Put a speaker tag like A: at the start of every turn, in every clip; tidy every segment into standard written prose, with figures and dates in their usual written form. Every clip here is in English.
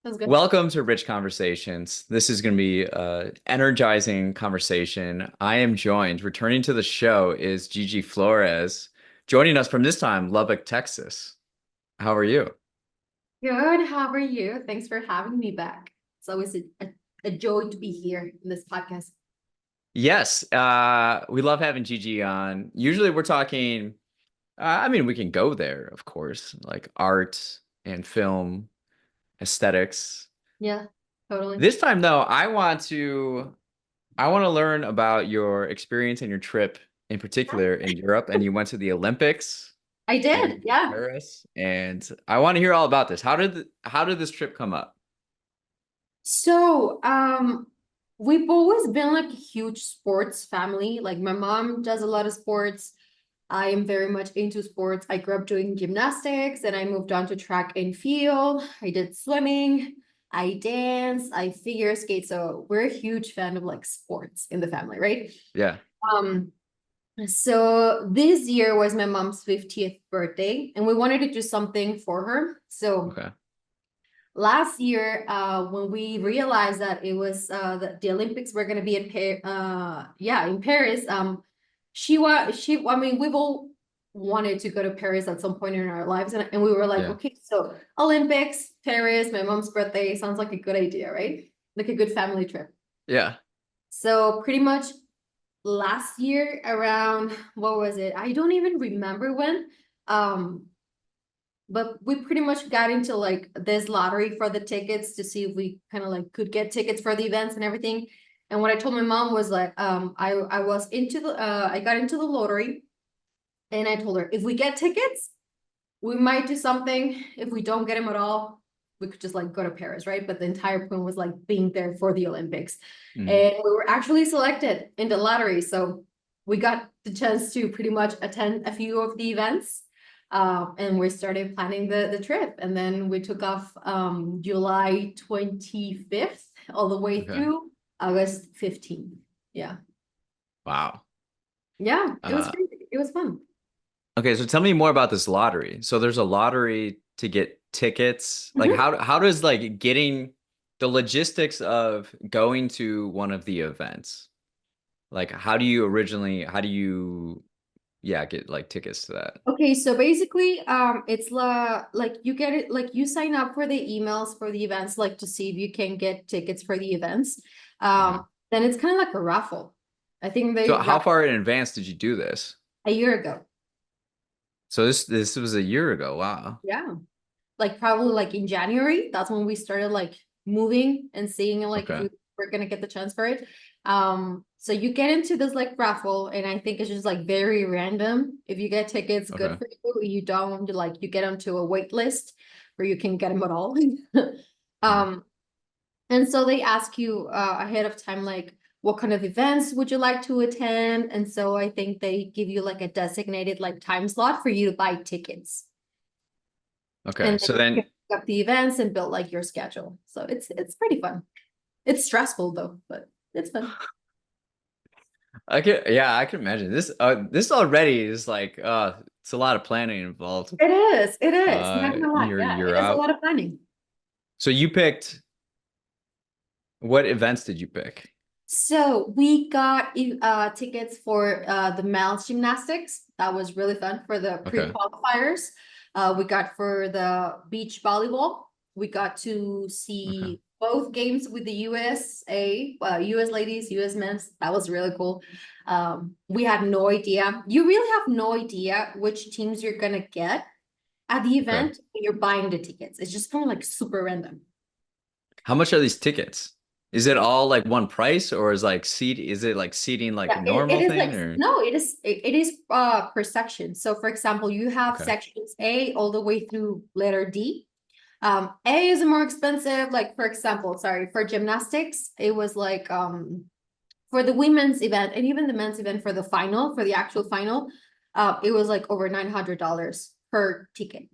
A: Sounds good.
B: Welcome to Rich Conversations. This is going to be an energizing conversation. I am joined, returning to the show is Gigi Flores, joining us from this time, Lubbock, Texas. How are you?
A: Good. How are you? Thanks for having me back. It's always a joy to be here in this podcast.
B: Yes, we love having Gigi on. Usually we're talking, we can go there, of course, like art and film, aesthetics.
A: Yeah, totally.
B: This time, though, I want to learn about your experience and your trip in particular in Europe. And you went to the Olympics
A: I did.
B: in
A: Yeah.
B: Paris, and I want to hear all about this. How did this trip come up?
A: So, we've always been like a huge sports family. Like my mom does a lot of sports. I am very much into sports. I grew up doing gymnastics and I moved on to track and field. I did swimming. I dance. I figure skate. So we're a huge fan of like sports in the family, right?
B: Yeah.
A: Um, So this year was my mom's 50th birthday, and we wanted to do something for her. So
B: Okay.
A: last year, when we realized that it was the Olympics were going to be in in Paris. I mean, we've all wanted to go to Paris at some point in our lives, and we were like,
B: Yeah.
A: okay, so Olympics, Paris, my mom's birthday sounds like a good idea, right? Like a good family trip.
B: Yeah.
A: So pretty much last year around what was it? I don't even remember when. Um, but we pretty much got into like this lottery for the tickets to see if we kind of like could get tickets for the events and everything. And what I told my mom was like, I was into I got into the lottery and I told her if we get tickets, we might do something. If we don't get them at all, we could just like go to Paris, right? But the entire point was like being there for the Olympics.
B: Mhm.
A: And we were actually selected in the lottery. So we got the chance to pretty much attend a few of the events. And we started planning the trip. And then we took off July 25th all the way
B: Okay.
A: through August 15th. Yeah.
B: Wow.
A: Yeah, it was
B: Uh,
A: crazy. It was fun.
B: okay, so tell me more about this lottery. So there's a lottery to get tickets. Like
A: Mhm.
B: how does like getting the logistics of going to one of the events? Like how do you yeah, get like tickets to that?
A: Okay, so basically, it's like you get it, like you sign up for the emails for the events, like to see if you can get tickets for the events.
B: Okay.
A: Then it's kind of like a raffle. I think they
B: So how
A: raffle
B: far in advance did you do this?
A: a year ago.
B: So this was a year ago. Wow.
A: Yeah, like probably like in January. That's when we started like moving and seeing like if
B: Okay.
A: we were gonna get the chance for it. So you get into this like raffle, and I think it's just like very random. If you get tickets, good
B: Okay.
A: for you. You don't, like you get onto a wait list where you can get them at all.
B: Mhm.
A: Um, and so they ask you ahead of time, like, what kind of events would you like to attend? And so I think they give you like a designated like time slot for you to buy tickets.
B: Okay.
A: And then
B: So
A: you can
B: then
A: pick up the events and build like your schedule. So it's pretty fun. It's stressful though, but it's fun.
B: I can imagine this already is like it's a lot of planning involved.
A: It is. It is. Not gonna lie. Yeah,
B: You're
A: it is a
B: out.
A: lot of planning.
B: So you picked what events did you pick?
A: So we got tickets for the men's gymnastics. That was really fun for the
B: Okay.
A: pre-qualifiers. We got for the beach volleyball. We got to
B: Okay.
A: see both games with the USA, US ladies, US men's. That was really cool. We had no idea. You really have no idea which teams you're gonna get at the
B: Okay.
A: event when you're buying the tickets. It's just kind of like super random.
B: How much are these tickets? Is it all like one price or is it like seating like a
A: Yeah, it
B: normal
A: is
B: thing
A: like
B: or
A: no, it is per section. So for example, you have
B: okay.
A: sections A all the way through letter D. A is more expensive. Like for example, sorry, for gymnastics, it was like for the women's event and even the men's event for the final, for the actual final, it was like over $900 per ticket.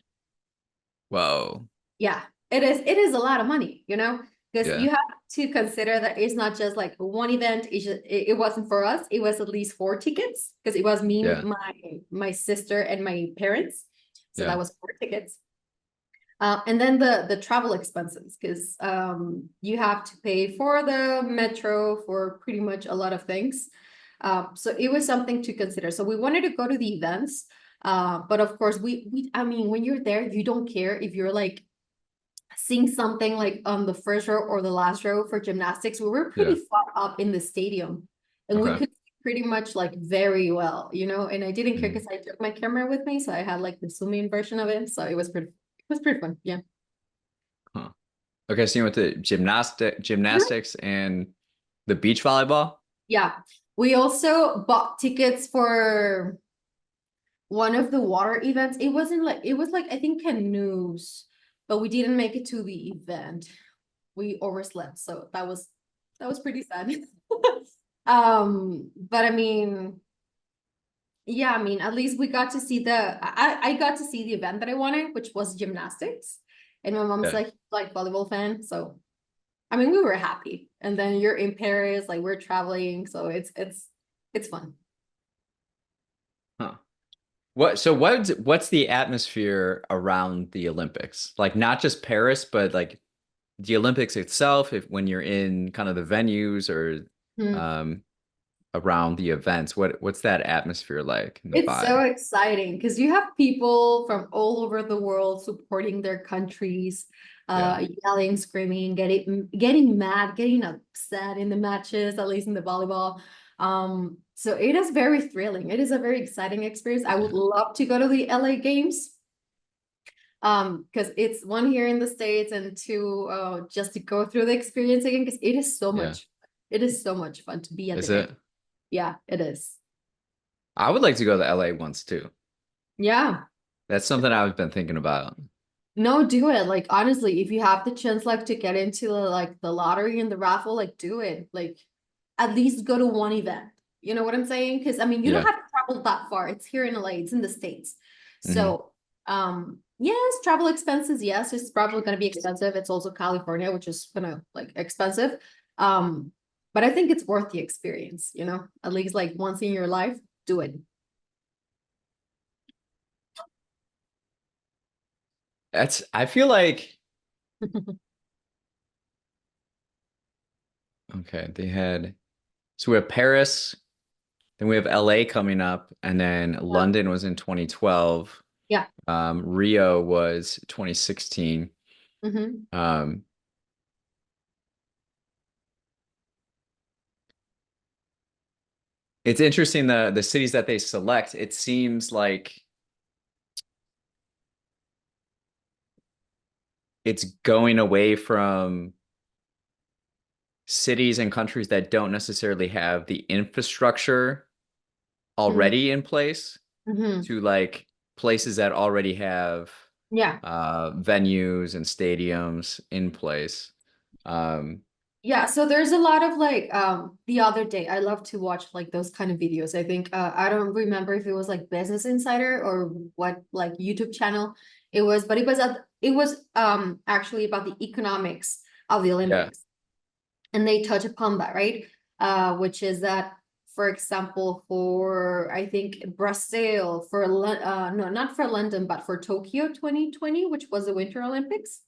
B: Whoa.
A: Yeah, it is a lot of money, because
B: Yeah.
A: you have to consider that it's not just like one event. It wasn't for us. It was at least four tickets because it was me,
B: Yeah.
A: my sister, and my parents. So that
B: Yeah.
A: was four tickets. And then the travel expenses, because you have to pay for the metro for pretty much a lot of things. So it was something to consider. So we wanted to go to the events, but of course we I mean, when you're there, you don't care if you're like seeing something like on the first row or the last row for gymnastics. We were pretty
B: Yeah.
A: far up in the stadium, and we
B: Okay.
A: could see pretty much like very well, you know. And I didn't care
B: Mhm.
A: because I took my camera with me, so I had like the zoom in version of it. So it was pretty fun. Yeah.
B: Huh. Okay, so you went to gymnastics and the beach volleyball?
A: Yeah. We also bought tickets for one of the water events. It wasn't like it was like I think canoes, but we didn't make it to the event. We overslept, so that was pretty sad. But I mean, yeah, I mean, at least we got to see I got to see the event that I wanted, which was gymnastics. And my mom's
B: Yeah.
A: like volleyball fan, so I mean, we were happy. And then you're in Paris, like we're traveling, so it's fun.
B: Huh. What's the atmosphere around the Olympics? Like not just Paris, but like the Olympics itself, if when you're in kind of the venues or
A: Hmm.
B: um around the events, what's that atmosphere like and the
A: It's so
B: vibe?
A: exciting because you have people from all over the world supporting their countries,
B: Yeah.
A: yelling, screaming, getting mad, getting upset in the matches, at least in the volleyball. So it is very thrilling. It is a very exciting experience. I would
B: Yeah.
A: love to go to the LA Games, because it's one here in the States and two, just to go through the experience again, because
B: Yeah.
A: it is so much fun to be at the
B: Is
A: game.
B: it?
A: Yeah, it is.
B: I would like to go to LA once too.
A: Yeah.
B: That's something I've been thinking about.
A: No, do it. Like honestly, if you have the chance like to get into like the lottery and the raffle, like do it. Like at least go to one event. You know what I'm saying? Because I mean, you don't
B: Yeah.
A: have to travel that far. It's here in LA, it's in the States.
B: Hmm.
A: So, yes, travel expenses, yes, it's probably gonna be expensive. It's also California, which is gonna like expensive. Um, but I think it's worth the experience, you know, at least like once in your life, do it.
B: I feel like okay, so we have Paris, then we have LA coming up, and then London was in 2012.
A: Yeah.
B: Rio was 2016.
A: Hmm.
B: Um, it's interesting the cities that they select. It seems like it's going away from cities and countries that don't necessarily have the infrastructure already in place
A: Hmm.
B: to like places that already have
A: Yeah.
B: venues and stadiums in place. Um,
A: Yeah, so there's a lot of like the other day I love to watch like those kind of videos. I think I don't remember if it was like Business Insider or what like YouTube channel it was, but it was actually about the economics of the
B: yeah.
A: Olympics. And they touch upon that, right? Which is that, for example, for I think Brazil, for no, not for London, but for Tokyo 2020, which was the Winter Olympics.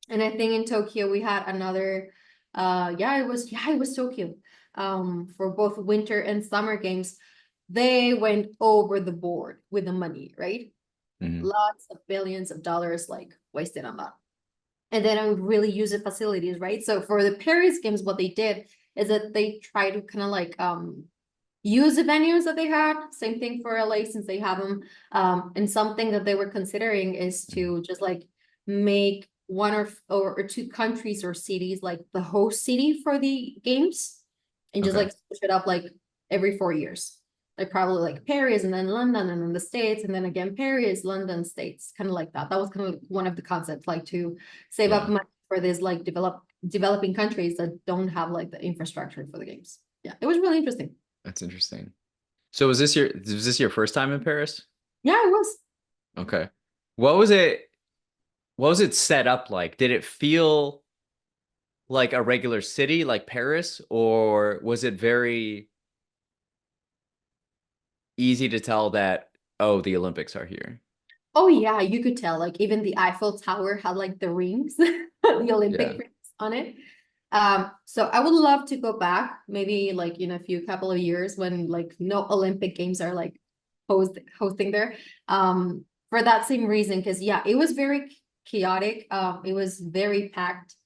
A: And I think in Tokyo we had another yeah, it was Tokyo. For both winter and summer games, they went over the board with the money, right?
B: Mhm.
A: Lots of billions of dollars like wasted on that. And then I would really use the facilities, right? So for the Paris games, what they did is that they try to kind of like use the venues that they had. Same thing for LA since they have them. And something that they were considering is
B: Mhm.
A: to just like make one or two countries or cities like the host city for the games and just
B: Okay.
A: like switch it up like every 4 years. Like probably like Paris and then London and then the States and then again Paris, London, States, kind of like that. That was kind of one of the concepts, like to save up
B: Yeah,
A: money for this like developing countries that don't have like the infrastructure for the games. Yeah, it was really interesting.
B: that's interesting. So was this your first time in Paris?
A: Yeah, it was.
B: Okay. What was it what was it set up like? Did it feel like a regular city like Paris, or was it very easy to tell that, oh, the Olympics are here?
A: Oh yeah, you could tell. Like even the Eiffel Tower had like the rings, the Olympic
B: Yeah.
A: rings on it. So I would love to go back, maybe like in a few couple of years when like no Olympic Games are like hosting there. For that same reason, because yeah, it was very chaotic. It was very packed.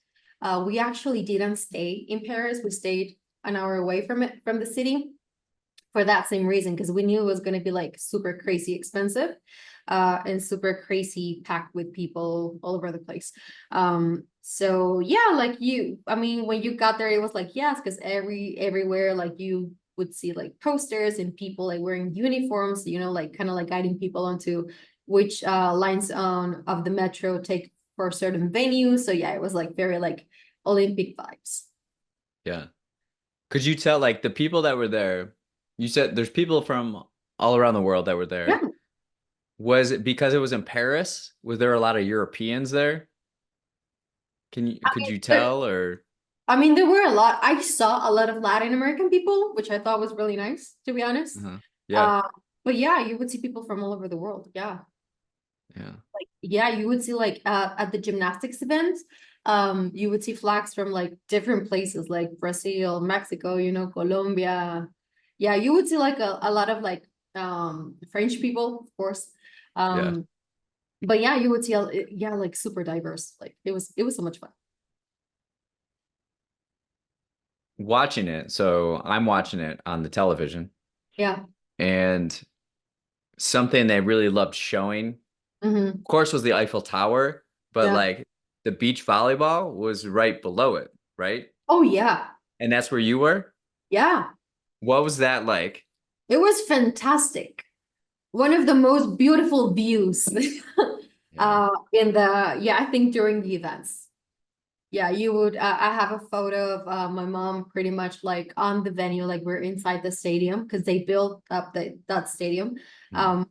A: We actually didn't stay in Paris. We stayed an hour away from it, from the city, for that same reason, because we knew it was going to be like super crazy expensive, and super crazy packed with people all over the place. So yeah, like I mean, when you got there, it was like, yes, because everywhere, like you would see like posters and people like wearing uniforms, like kind of like guiding people onto which lines of the metro take for certain venues. So yeah, it was like very like Olympic vibes.
B: Yeah. Could you tell like the people that were there? You said there's people from all around the world that were
A: Yeah.
B: there. Was it because it was in Paris? Was there a lot of Europeans there? Could you
A: But
B: tell or
A: I mean, there were a lot. I saw a lot of Latin American people, which I thought was really nice, to be honest.
B: uh Yeah,
A: Uh, but yeah, you would see people from all over the world. Yeah.
B: yeah,
A: Like, yeah, you would see like at the gymnastics events, you would see flags from like different places like Brazil, Mexico, Colombia. Yeah, you would see like a lot of like French people, of course.
B: yeah.
A: Um, but yeah, you would see yeah, like super diverse. Like it was so much fun.
B: Watching it. So I'm watching it on the television,
A: Yeah.
B: and something they really loved showing,
A: Hmm.
B: of course, was the Eiffel Tower, but
A: Yeah.
B: like the beach volleyball was right below it, right?
A: Oh yeah.
B: And that's where you were?
A: Yeah.
B: What was that like?
A: It was fantastic. One of the most beautiful views
B: Yeah.
A: I think during the events. Yeah, you would I have a photo of my mom pretty much like on the venue, like we're inside the stadium because they built up that stadium.
B: Hmm.
A: Um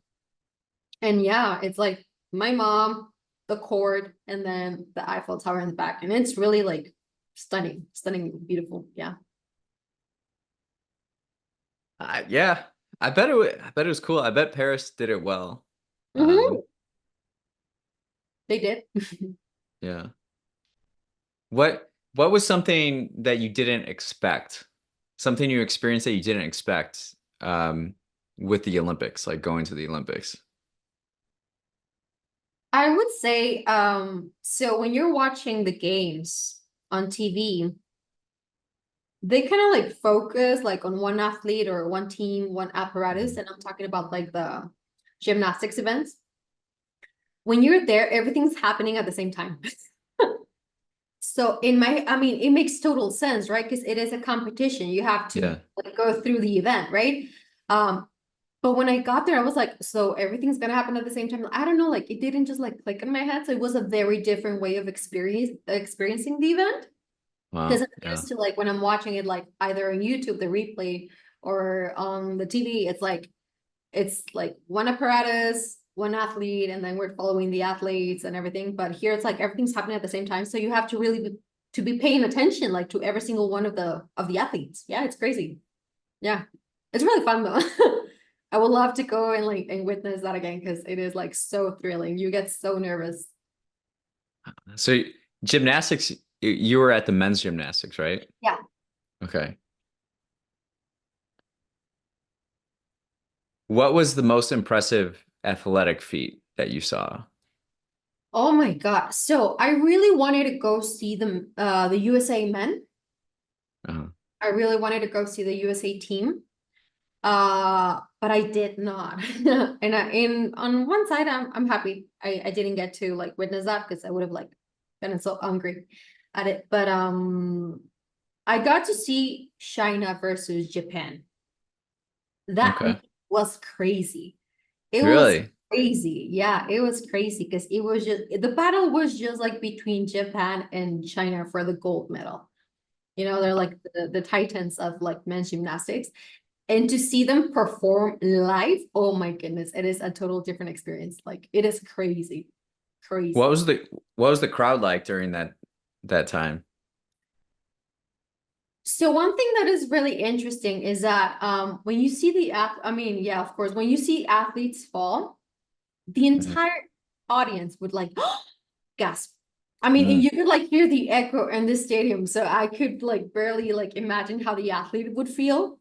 A: and yeah, it's like my mom, the court, and then the Eiffel Tower in the back. And it's really like stunning, stunning, beautiful. Yeah.
B: Yeah, I bet it was cool. I bet Paris did it well.
A: Hmm. They did.
B: Yeah. What was something that you didn't expect? Something you experienced that you didn't expect with the Olympics, like going to the Olympics?
A: I would say, so when you're watching the games on TV, they kind of like focus like on one athlete or one team, one apparatus,
B: Mhm.
A: and I'm talking about like the gymnastics events. When you're there, everything's happening at the same time. So I mean, it makes total sense, right? Because it is a competition. You have to
B: Yeah.
A: like go through the event, right? Um, but when I got there, I was like, so everything's gonna happen at the same time. I don't know, like it didn't just like click in my head. So it was a very different way of experiencing the event. Because
B: Wow.
A: I'm
B: Yeah.
A: used to like when I'm watching it like either on YouTube, the replay, or on the TV, it's like one apparatus, one athlete, and then we're following the athletes and everything. But here it's like everything's happening at the same time. So you have to really be paying attention like to every single one of the athletes. Yeah, it's crazy. Yeah. It's really fun though. I would love to go and like and witness that again because it is like so thrilling. You get so nervous.
B: So gymnastics, you were at the men's gymnastics, right?
A: Yeah.
B: Okay. What was the most impressive athletic feat that you saw?
A: Oh my God. So I really wanted to go see the USA men.
B: Uh-huh.
A: I really wanted to go see the USA team. But I did not. And on one side, I'm happy I didn't get to like witness that because I would have like been so angry at it. But I got to see China versus Japan. That
B: Okay.
A: was crazy. It was
B: Really?
A: crazy. Yeah, it was crazy because it was just the battle was just like between Japan and China for the gold medal. They're like the titans of like men's gymnastics. And to see them perform live, oh my goodness, it is a total different experience. Like it is crazy,
B: What
A: crazy.
B: was the what was the crowd like during that time?
A: So one thing that is really interesting is that when you see I mean, yeah, of course, when you see athletes fall, the
B: Mhm.
A: entire audience would like gasp. I mean,
B: Mm.
A: you could like hear the echo in the stadium, so I could like barely like imagine how the athlete would feel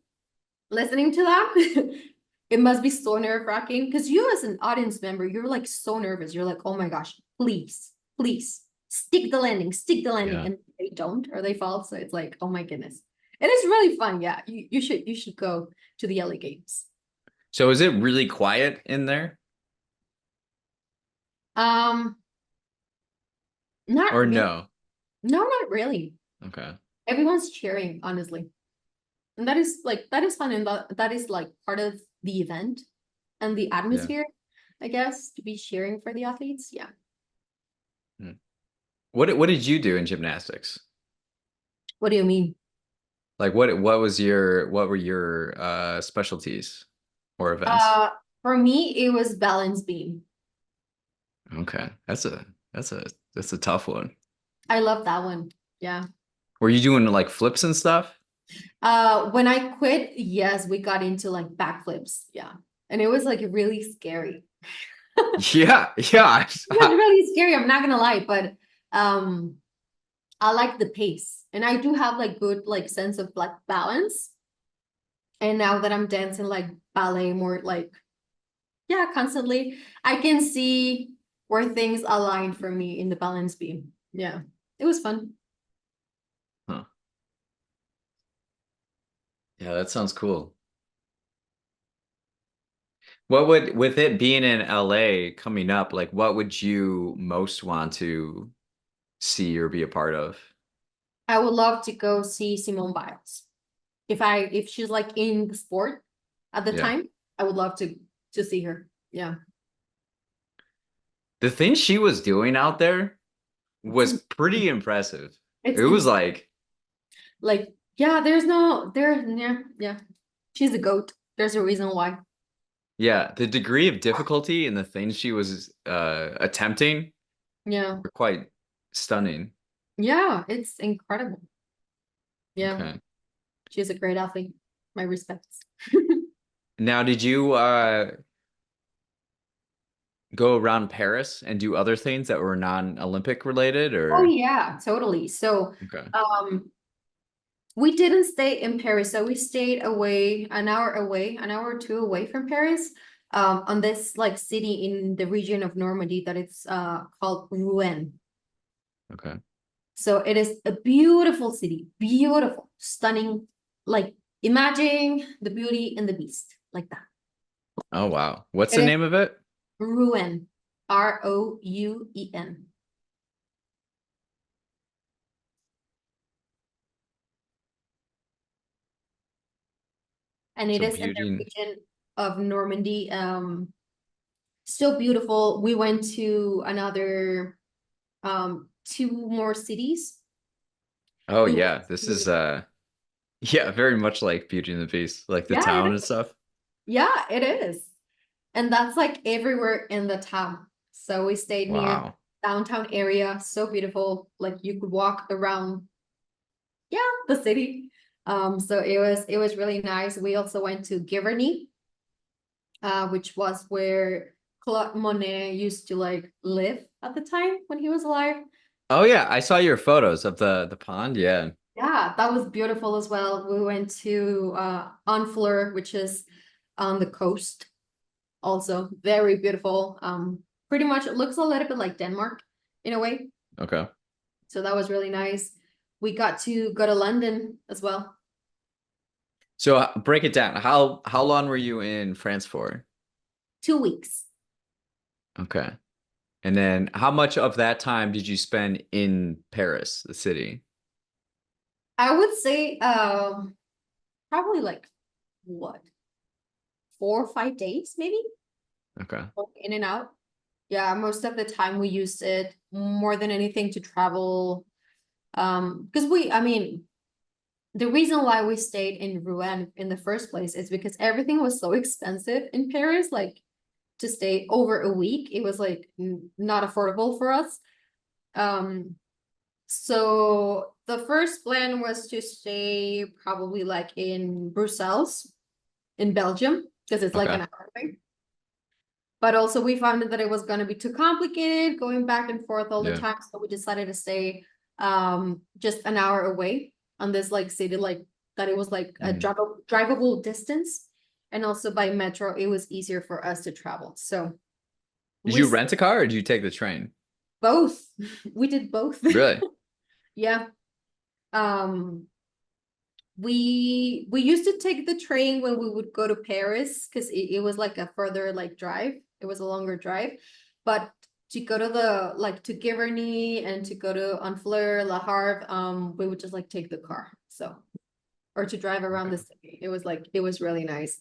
A: listening to that. It must be so nerve-wracking because you as an audience member, you're like so nervous. You're like, oh my gosh, please, please stick the landing,
B: Yeah.
A: and they don't or they fall. So it's like, oh my goodness. It is really fun. Yeah, you should go to the LA Games.
B: So is it really quiet in there
A: Um, not
B: or
A: really.
B: no?
A: No, not really.
B: Okay.
A: Everyone's cheering, honestly. And that is fun and that is like part of the event and the
B: Yeah.
A: atmosphere, I guess, to be cheering for the athletes. Yeah.
B: Hmm. What did you do in gymnastics?
A: What do you mean?
B: Like what were your specialties or events?
A: Uh, for me, it was balance beam.
B: Okay. That's a tough one.
A: I love that one. Yeah.
B: Were you doing like flips and stuff?
A: When I quit, yes, we got into like backflips. Yeah. And it was like really scary.
B: Yeah, yeah.
A: It was really scary, I'm not gonna lie, but um I like the pace. And I do have like good like sense of like balance. And now that I'm dancing like ballet more like yeah, constantly, I can see where things align for me in the balance beam. Yeah. It was fun.
B: Huh. Yeah, that sounds cool. What would, with it being in LA coming up, like what would you most want to see or be a part of?
A: I would love to go see Simone Biles. If she's like in the sport at the
B: Yeah.
A: time, I would love to see her. Yeah.
B: The thing she was doing out there
A: It's
B: was pretty impressive.
A: it's
B: It was
A: insane.
B: like,
A: Like, yeah, there's no there, yeah, yeah. She's a goat. There's a reason why.
B: yeah, the degree of difficulty and the things she was attempting
A: Yeah.
B: were quite stunning.
A: Yeah, it's incredible. Yeah,
B: Okay.
A: she's a great athlete. My respects.
B: Now, did you go around Paris and do other things that were non-Olympic related
A: Oh
B: or?
A: yeah, totally. So,
B: Okay.
A: we didn't stay in Paris, so we stayed away, an hour or two away from Paris, on this like city in the region of Normandy that it's called Rouen.
B: Okay.
A: So it is a beautiful city, beautiful, stunning. Like imagine the Beauty and the Beast, like that.
B: Oh, wow. What's
A: It
B: the
A: is
B: name of it?
A: Rouen, Rouen, and it
B: So
A: is in the
B: beauty.
A: region of Normandy. Still beautiful. We went to another two more cities.
B: Oh
A: We went
B: yeah, this is
A: to
B: yeah, very much like Beauty and the Beast, like the
A: yeah, it
B: town and
A: is.
B: stuff.
A: Yeah, it is. And that's like everywhere in the town. So we stayed near
B: Wow.
A: downtown area, so beautiful. Like you could walk around, yeah, the city. So it was really nice. We also went to Giverny, which was where Claude Monet used to like live at the time when he was alive.
B: Oh yeah, I saw your photos of the pond. Yeah.
A: Yeah, that was beautiful as well. We went to Honfleur, which is on the coast, also very beautiful. Pretty much it looks a little bit like Denmark in a way.
B: Okay.
A: So that was really nice. We got to go to London as well.
B: So break it down. How long were you in France for?
A: 2 weeks.
B: Okay. And then how much of that time did you spend in Paris, the city?
A: I would say probably like what, 4 or 5 days maybe,
B: Okay.
A: in and out. Yeah, most of the time we used it more than anything to travel. Because I mean, the reason why we stayed in Rouen in the first place is because everything was so expensive in Paris, like to stay over a week, it was like not affordable for us. Um, so the first plan was to stay probably like in Brussels, in Belgium, because it's like
B: Okay.
A: an hour away. But also we found that it was going to be too complicated going back and forth all the
B: Yeah.
A: time. So we decided to stay just an hour away on this like city, like that it was like a
B: Mhm.
A: drivable distance. And also by metro, it was easier for us to travel. So
B: Did
A: we
B: you rent a car or did you take the train?
A: both. We did both.
B: Really?
A: Yeah. Um, we used to take the train when we would go to Paris because it was like a further like drive. It was a longer drive. But to go to the like to Giverny and to go to Honfleur, La Havre, we would just like take the car. So or to drive around the
B: Okay.
A: city. It was really nice.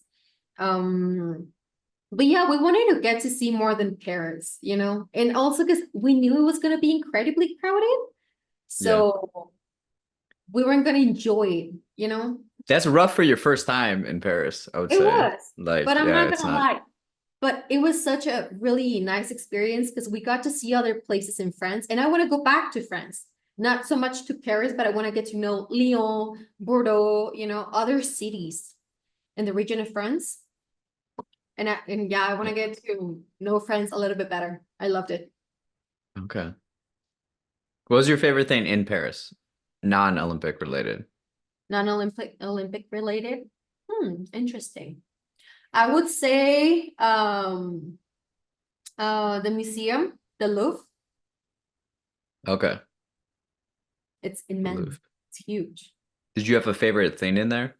A: But yeah, we wanted to get to see more than Paris, you know, and also because we knew it was gonna be incredibly crowded.
B: Yeah.
A: So we weren't gonna enjoy it, you know.
B: That's rough for your first time in Paris, I would
A: It
B: say.
A: was,
B: Like,
A: but I'm
B: yeah,
A: not
B: it's
A: gonna
B: not.
A: lie. But it was such a really nice experience because we got to see other places in France, and I want to go back to France. Not so much to Paris, but I want to get to know Lyon, Bordeaux, you know, other cities in the region of France. And yeah, I want
B: Yeah.
A: to get to know France a little bit better. I loved it.
B: Okay. What was your favorite thing in Paris? Non-Olympic related.
A: Non-Olympic related. Interesting. I would say the museum, the Louvre.
B: Okay.
A: It's
B: The
A: immense.
B: Louvre.
A: It's huge.
B: Did you have a favorite thing in there?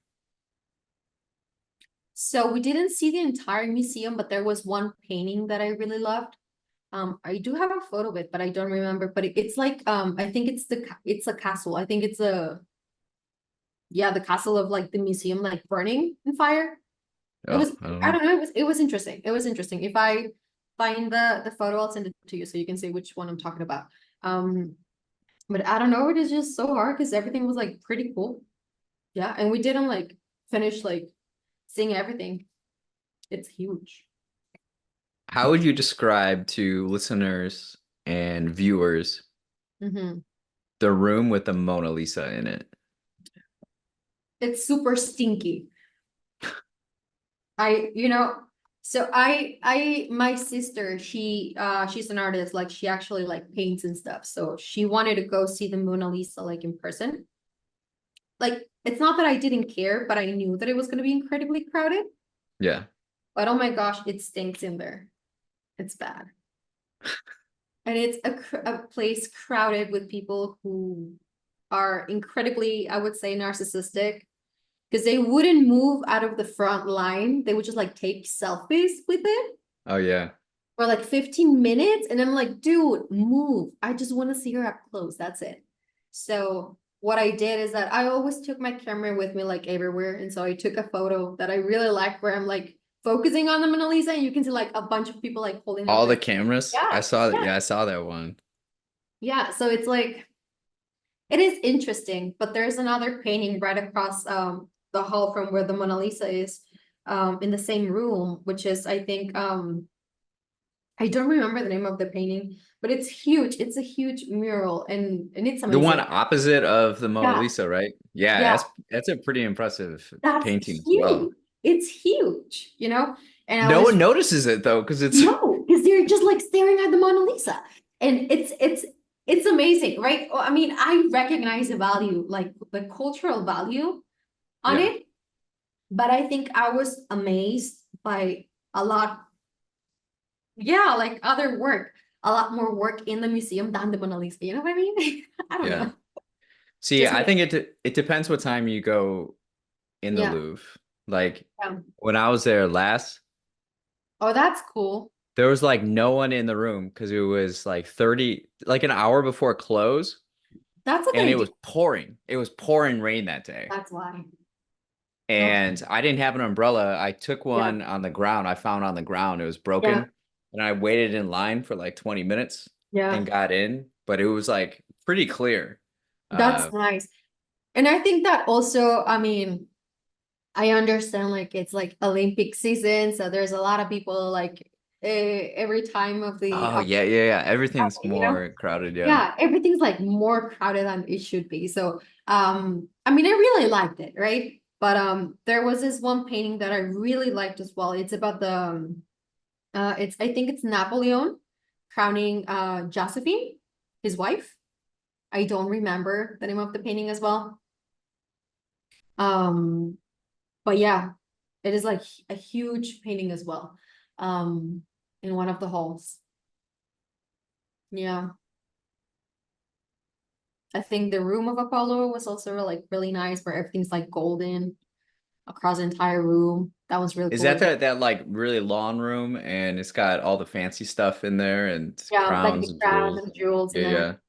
A: So we didn't see the entire museum, but there was one painting that I really loved. I do have a photo of it, but I don't remember. But it's like I think it's a castle. I think it's a yeah, the castle of like the museum like burning in fire. It
B: Oh,
A: was
B: I don't
A: I
B: know.
A: don't know, it was interesting. It was interesting. If I find the photo, I'll send it to you so you can see which one I'm talking about. Um, but I don't know, it is just so hard because everything was like pretty cool. Yeah, and we didn't like finish like seeing everything. It's huge.
B: How would you describe to listeners and viewers
A: Hmm.
B: the room with the Mona Lisa in it?
A: It's super stinky. You know, so my sister, she's an artist, like she actually like paints and stuff. So she wanted to go see the Mona Lisa like in person. Like, it's not that I didn't care, but I knew that it was gonna be incredibly crowded.
B: Yeah.
A: But oh my gosh, it stinks in there. It's bad. And it's a place crowded with people who are incredibly, I would say, narcissistic because they wouldn't move out of the front line. They would just like take selfies with it
B: Oh, yeah.
A: for like 15 minutes. And I'm like, dude, move. I just want to see her up close. That's it. So what I did is that I always took my camera with me like everywhere. And so I took a photo that I really liked where I'm like focusing on the Mona Lisa and you can see like a bunch of people like holding up
B: All
A: their
B: the cameras. I
A: yeah,
B: saw that.
A: yeah,
B: Yeah, I saw that one.
A: yeah. So it's like it is interesting, but there's another painting right across the hall from where the Mona Lisa is in the same room, which is I think I don't remember the name of the painting, but it's huge. It's a huge mural and it's
B: The one
A: amazing.
B: opposite of the Mona
A: Yeah,
B: Lisa, right? Yeah,
A: yeah,
B: that's a pretty impressive
A: that's
B: painting as
A: huge.
B: well.
A: It's huge, you know? And I
B: No
A: was
B: one notices it though, because it's
A: no, because they're just like staring at the Mona Lisa. And it's amazing, right? Well, I mean, I recognize the value, like the cultural value on
B: yeah.
A: it, but I think I was amazed by a lot, yeah, like other work, a lot more work in the museum than the Mona Lisa. You know what I mean? I don't
B: Yeah.
A: know.
B: See,
A: Just
B: I
A: me.
B: think it depends what time you go in the
A: Yeah.
B: Louvre. Like
A: Yeah.
B: when I was there last,
A: Oh, that's cool.
B: there was like no one in the room because it was like 30, like an hour before close,
A: That's a good
B: and it
A: idea.
B: was pouring. It was pouring rain that day.
A: That's why. Okay.
B: And I didn't have an umbrella. I took
A: Yeah.
B: one on the ground. I found on the ground. It was
A: Yeah.
B: broken. And I waited in line for like 20 minutes
A: Yeah.
B: and got in, but it was like pretty clear.
A: That's
B: Uh,
A: nice. And I think that also, I mean, I understand like it's like Olympic season, so there's a lot of people like every time of the
B: oh yeah, yeah, yeah. Everything's
A: you know,
B: more crowded. Yeah.
A: yeah, everything's like more crowded than it should be. So I mean I really liked it, right? But there was this one painting that I really liked as well. It's about I think it's Napoleon crowning Josephine, his wife. I don't remember the name of the painting as well. Um, but yeah, it is like a huge painting as well. In one of the halls. Yeah. I think the room of Apollo was also like really nice, where everything's like golden across the entire room. That was really
B: Is
A: cool.
B: that that like really long room and it's got all the fancy stuff in there and
A: Yeah, like
B: crowns
A: the
B: and
A: crown
B: jewels?
A: and the jewels and
B: Yeah,
A: everything.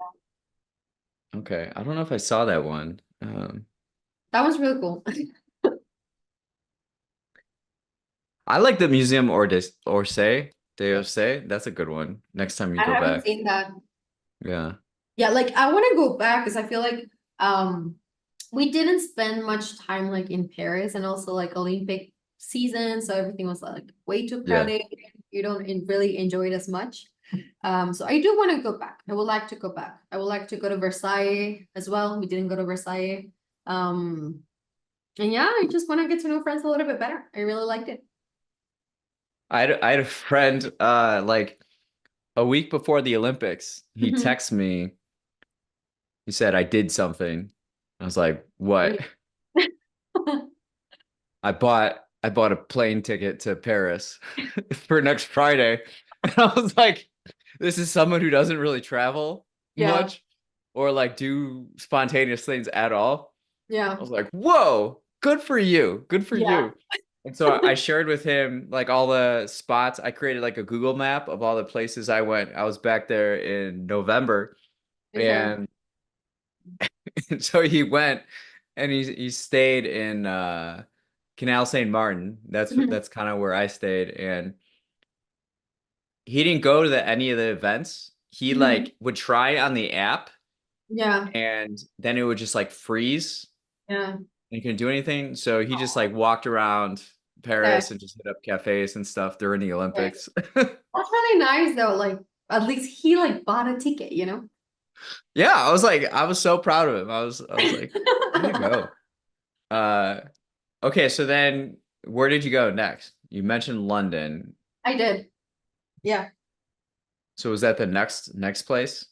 B: yeah. Okay. I don't know if I saw that one.
A: That was really cool.
B: I like the Museum Orsay, d'Orsay. That's a good one. Next time you
A: I
B: go
A: haven't
B: back.
A: seen that.
B: Yeah.
A: Yeah, like I want to go back because I feel like um we didn't spend much time like in Paris, and also like Olympic season, so everything was like way too
B: Yeah.
A: crowded. You don't really enjoy it as much. So I do want to go back. I would like to go back. I would like to go to Versailles as well. We didn't go to Versailles. Um, and yeah, I just want to get to know France a little bit better. I really liked it.
B: I had a friend like a week before the Olympics. He texted me. He said I did something. I was like, "What?" I bought a plane ticket to Paris for next Friday. And I was like, this is someone who doesn't really travel
A: Yeah,
B: much or like do spontaneous things at all.
A: yeah,
B: I was like, whoa, good for you. Good for
A: yeah,
B: you. And so I shared with him like all the spots. I created like a Google map of all the places I went. I was back there in November
A: okay.
B: and, and so he went and he stayed in Canal Saint Martin. That's kind of where I stayed, and he didn't go to any of the events. He
A: Mhm.
B: like would try on the app,
A: Yeah,
B: and then it would just like freeze,
A: yeah.
B: and he couldn't do anything. So he just like walked around
A: Okay,
B: Paris and just hit up cafes and stuff during the
A: okay.
B: Olympics.
A: That's really nice though. Like at least he like bought a ticket, you know?
B: Yeah, I was so proud of him. I was like, way to go. Uh, okay, so then where did you go next? You mentioned London.
A: I did. Yeah.
B: So was that the next place?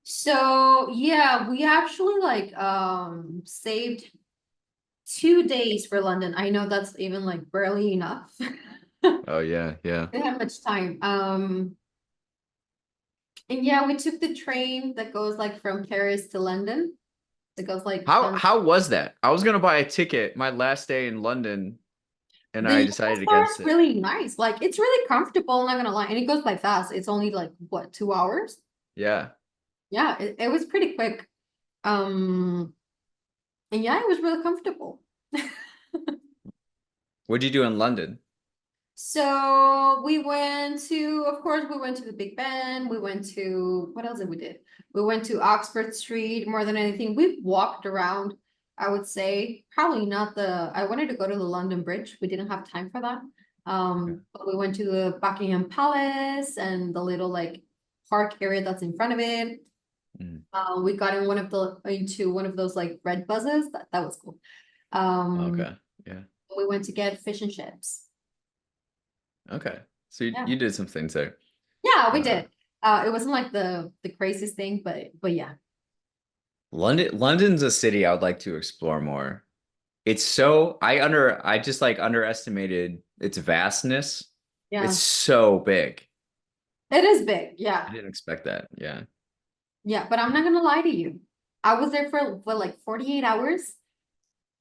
A: So yeah, we actually like saved 2 days for London. I know that's even like barely enough.
B: Oh yeah, yeah.
A: Didn't have much time. And yeah, we took the train that goes like from Paris to London. It goes like
B: How was that? I was gonna buy a ticket my last day in London, and
A: the
B: I
A: US
B: decided
A: car
B: against
A: is
B: it.
A: really nice. Like it's really comfortable, not gonna lie. And it goes by fast. It's only like what, 2 hours?
B: Yeah.
A: Yeah, it was pretty quick. Um, and yeah, it was really comfortable.
B: What'd you do in London?
A: So we went to, of course, we went to the Big Ben. We went to, what else did we did? We went to Oxford Street more than anything. We walked around, I would say, probably not I wanted to go to the London Bridge. We didn't have time for that.
B: Yeah.
A: But we went to the Buckingham Palace and the little like park area that's in front of it.
B: Mm.
A: We got into one of those like red buses. That was cool. Um,
B: Okay. Yeah.
A: we went to get fish and chips.
B: Okay. So you,
A: Yeah.
B: you did some things there.
A: Yeah, we
B: Uh,
A: did. It wasn't like the craziest thing, but yeah.
B: London's a city I would like to explore more. I just like underestimated its vastness. It's
A: Yeah.
B: so big.
A: It is big. Yeah.
B: I didn't expect that. Yeah.
A: Yeah, but I'm not gonna lie to you. I was there for like 48 hours,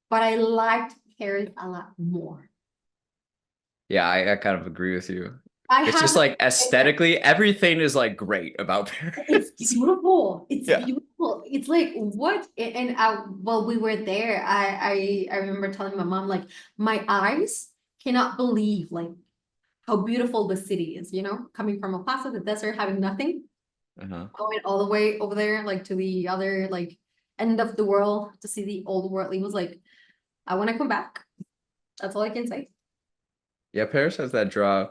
A: but I liked Paris a lot more.
B: Yeah, I kind of agree with you.
A: I
B: It's
A: had
B: just
A: to
B: like
A: say that.
B: aesthetically, everything is like great about
A: It's
B: Paris.
A: beautiful. It's
B: Yeah.
A: beautiful. It's like what? And while we were there, I remember telling my mom like my eyes cannot believe like how beautiful the city is, coming from a Plaza, the desert, having nothing,
B: Uh-huh.
A: going all the way over there, like to the other like end of the world to see the old world. It was like, I want to come back. That's all I can say.
B: Yeah, Paris has that draw.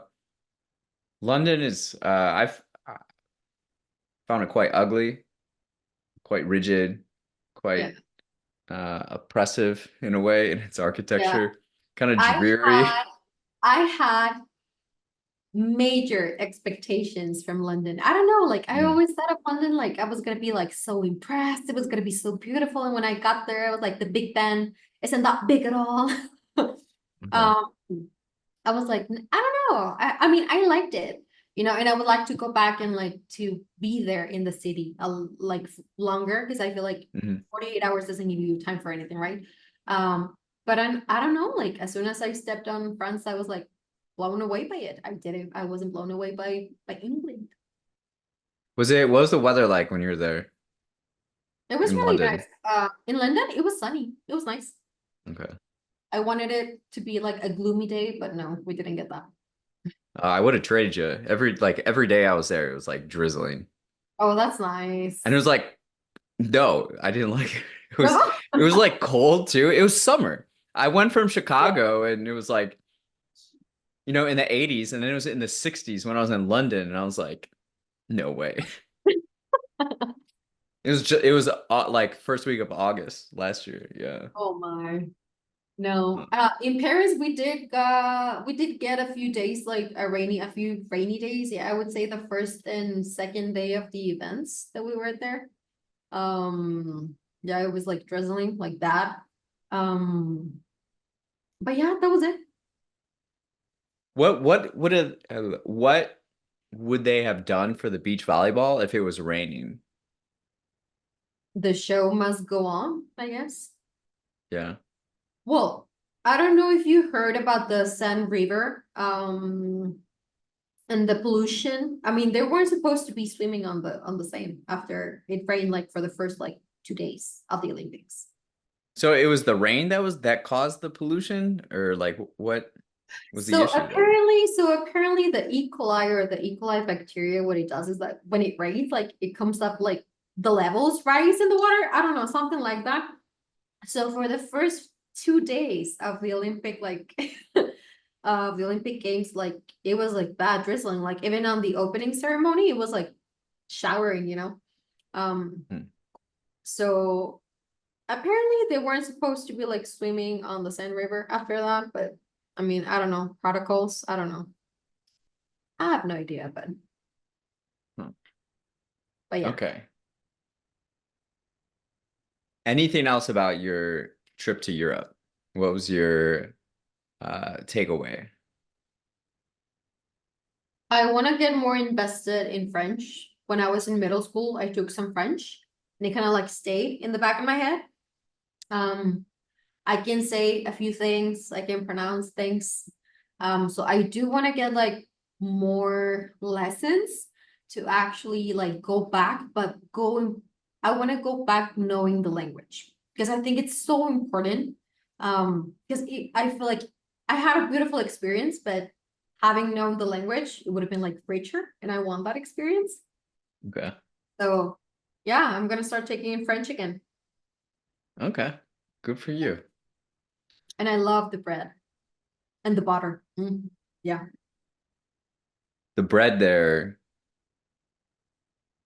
B: London is I've found it quite ugly, quite rigid,
A: Yeah.
B: quite oppressive in a way in its
A: Yeah.
B: architecture, kind of
A: I
B: dreary.
A: had I had major expectations from London. I don't know, like I
B: Mm,
A: always thought of London like I was gonna be like so impressed. It was gonna be so beautiful. And when I got there, I was like the Big Ben isn't that big at all.
B: okay.
A: Um, I was like, I don't know. I mean, I liked it, and I would like to go back and like to be there in the city like longer because I feel like
B: Mhm.
A: 48 hours doesn't give you time for anything, right? But I don't know, like as soon as I stepped on France, I was like blown away by it. I wasn't blown away by England.
B: What was the weather like when you were there
A: It was
B: in
A: really
B: London?
A: nice. In London, it was sunny. It was nice.
B: Okay.
A: I wanted it to be like a gloomy day, but no, we didn't get that.
B: I would have traded you. Every day I was there, it was like drizzling.
A: Oh, that's
B: And it
A: nice.
B: was like, no, I didn't like it.
A: No?
B: It was like cold too. It was summer. I went from Chicago and it was like, in the 80s, and then it was in the 60s when I was in London, and I was like, no way. It was like first week of August last year. Yeah.
A: Oh my. No. In Paris we did get a few rainy days. Yeah, I would say the first and second day of the events that we were there. Yeah, it was like drizzling like that. But yeah, that was it.
B: What would they have done for the beach volleyball if it was raining?
A: The show must go on, I guess.
B: Yeah.
A: Well, I don't know if you heard about the Seine River, and the pollution. I mean, they weren't supposed to be swimming on the Seine after it rained like for the first like 2 days of the Olympics.
B: So it was the rain that caused the pollution, or like what was the
A: So
B: issue there?
A: apparently, so apparently the E. coli or the E. coli bacteria, what it does is that when it rains, like it comes up like the levels rise in the water. I don't know, something like that. So for the first 2 days of the Olympic, like of the Olympic Games, like it was like bad drizzling. Like even on the opening ceremony, it was like showering. Um,
B: Hmm.
A: so apparently they weren't supposed to be like swimming on the Seine River after that, but I mean, I don't know, protocols, I don't know. I have no idea,
B: Hmm.
A: but yeah.
B: Okay. Anything else about your trip to Europe? What was your takeaway?
A: I want to get more invested in French. When I was in middle school, I took some French and it kind of like stayed in the back of my head. Um, I can say a few things, I can pronounce things. So I do want to get like more lessons to actually like go back, but I want to go back knowing the language because I think it's so important. Because I feel like I had a beautiful experience, but having known the language, it would have been like richer, and I want that experience.
B: Okay.
A: So yeah, I'm gonna start taking in French again.
B: Okay. Good for you.
A: And I love the bread and the butter. Yeah,
B: The bread there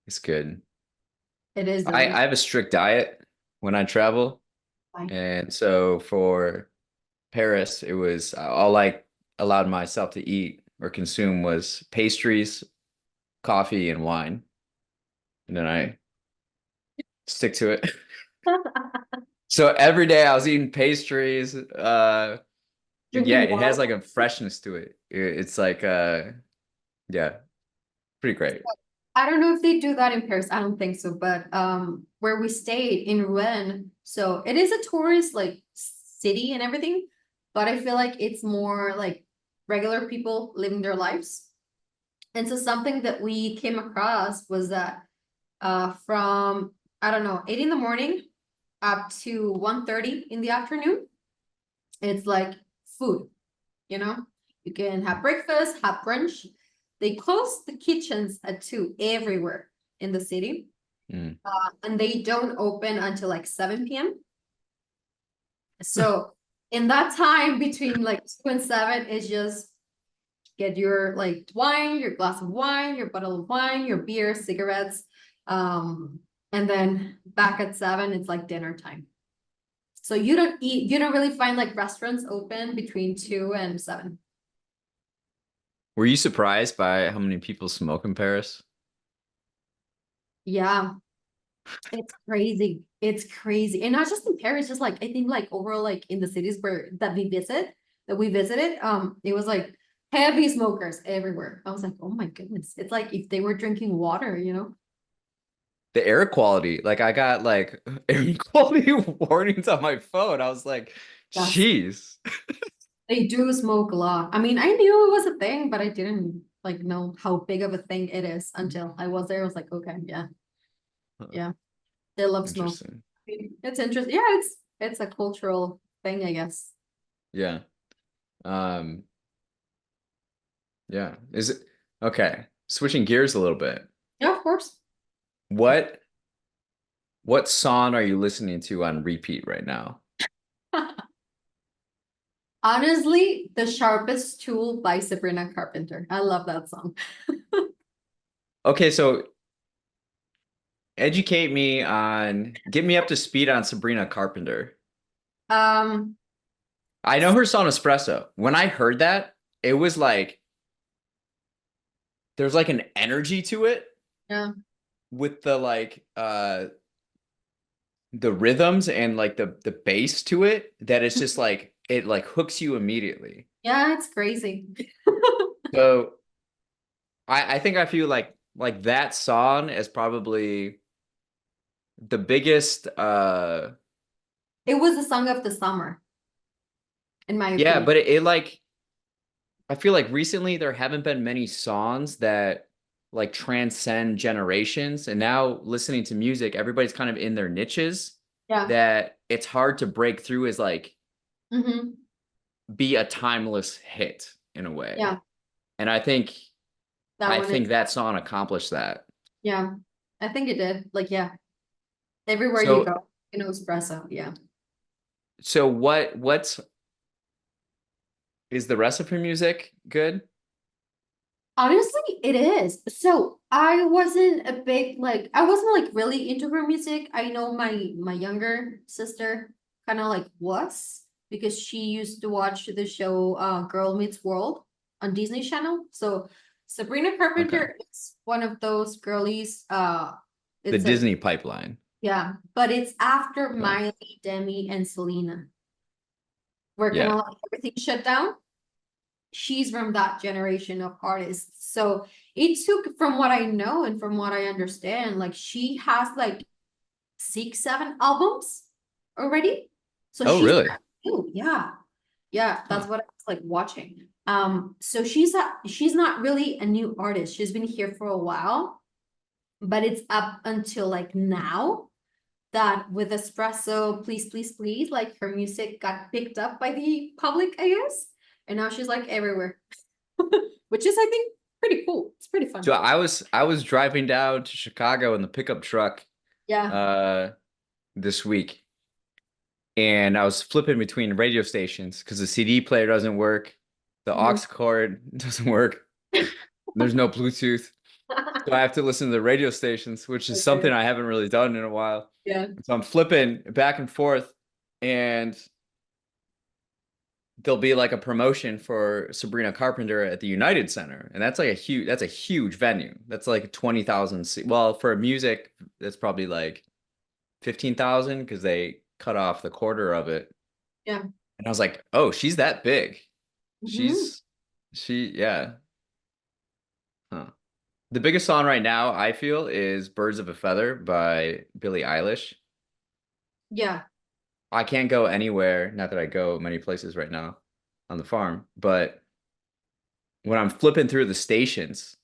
B: is good.
A: it is
B: I
A: delicious.
B: have a strict diet when I travel.
A: Like,
B: And so for Paris, it was all I allowed myself to eat or consume was pastries, coffee, and wine. And then I stick to it. So every day I was eating pastries. Yeah,
A: drinking
B: it
A: water.
B: has like a freshness to it. It's like yeah, pretty great.
A: I don't know if they do that in Paris. I don't think so, but where we stayed in Rouen, so it is a tourist like city and everything, but I feel like it's more like regular people living their lives. And so something that we came across was that from I don't know, 8 in the morning up to 1:30 in the afternoon, it's like food, you know? You can have breakfast, have brunch. They close the kitchens at 2 everywhere in the city.
B: Mm.
A: And they don't open until like 7 p.m. So in that time between like 2 and 7 is just get your like wine, your glass of wine, your bottle of wine, your beer, cigarettes. And then back at 7, it's like dinner time. So you don't really find like restaurants open between 2 and 7.
B: Were you surprised by how many people smoke in Paris?
A: Yeah, it's crazy. It's crazy. And not just in Paris, just like I think like overall like in the cities where that we visited, it was like heavy smokers everywhere. I was like, oh my goodness. It's like if they were drinking water, you know?
B: The air quality, like I got like air quality warnings on my phone. I was like,
A: Yes.
B: jeez.
A: They do smoke a lot. I mean, I knew it was a thing, but I didn't like know how big of a thing it is until I was there. I was like, okay, yeah,
B: Huh,
A: yeah. They love smoke.
B: interesting.
A: It's interesting. Yeah, it's a cultural thing, I guess.
B: Yeah. Um, yeah. Is it okay? Switching gears a little bit.
A: Yeah, of course.
B: What what song are you listening to on repeat right now?
A: Honestly, The Sharpest Tool by Sabrina Carpenter. I love that song.
B: Okay, so educate me on, get me up to speed on Sabrina Carpenter.
A: Um,
B: I know her song Espresso. When I heard that, it was like there's like an energy to it
A: yeah,
B: with the rhythms and like the bass to it that it's just like it like hooks you immediately.
A: yeah, it's crazy.
B: So I think I feel like that song is probably the biggest
A: It was the song of the summer, in my
B: yeah,
A: opinion.
B: but it like I feel like recently there haven't been many songs that like transcend generations. And now listening to music, everybody's kind of in their niches
A: Yeah.
B: that it's hard to break through as like
A: Mm-hmm.
B: be a timeless hit in a way.
A: Yeah,
B: And I think
A: that
B: I
A: one
B: think
A: is.
B: that song accomplished that.
A: Yeah, I think it did. Like, yeah, everywhere you
B: So
A: go, espresso. Yeah.
B: so what's is the rest of her music good?
A: Honestly, it is. So I wasn't a big like I wasn't like really into her music. I know my younger sister kind of like was because she used to watch the show Girl Meets World on Disney Channel. So Sabrina
B: Okay.
A: Carpenter is one of those girlies.
B: The
A: It's like
B: Disney pipeline.
A: yeah, but it's after
B: Okay.
A: Miley, Demi, and Selena, where kind
B: Yeah.
A: of like everything shut down. She's from that generation of artists. So it took, from what I know and from what I understand, like she has like 6, 7 albums already. So
B: Oh,
A: she's
B: really?
A: new. Yeah. Yeah.
B: Huh.
A: That's what I was like watching. So she's not really a new artist. She's been here for a while, but it's up until like now that with Espresso, Please, Please, Please, like her music got picked up by the public, I guess. And now she's like everywhere. Which is, I think, pretty cool. It's pretty
B: So
A: fun.
B: I was driving down to Chicago in the pickup truck
A: Yeah.
B: uh this week, and I was flipping between radio stations because the CD player doesn't work, the aux
A: Mhm.
B: cord doesn't work, there's no Bluetooth. So I have to listen to the radio stations, which is something
A: Okay.
B: I haven't really done in a while.
A: Yeah.
B: So I'm flipping back and forth, and there'll be like a promotion for Sabrina Carpenter at the United Center, and that's a huge venue. That's like 20,000 seat. Well, for music, that's probably like 15,000 because they cut off the quarter of it.
A: Yeah.
B: And I was like, oh, she's that big.
A: Hmm.
B: Yeah. Huh. The biggest song right now, I feel, is Birds of a Feather by Billie Eilish.
A: Yeah.
B: I can't go anywhere, not that I go many places right now on the farm, but when I'm flipping through the stations,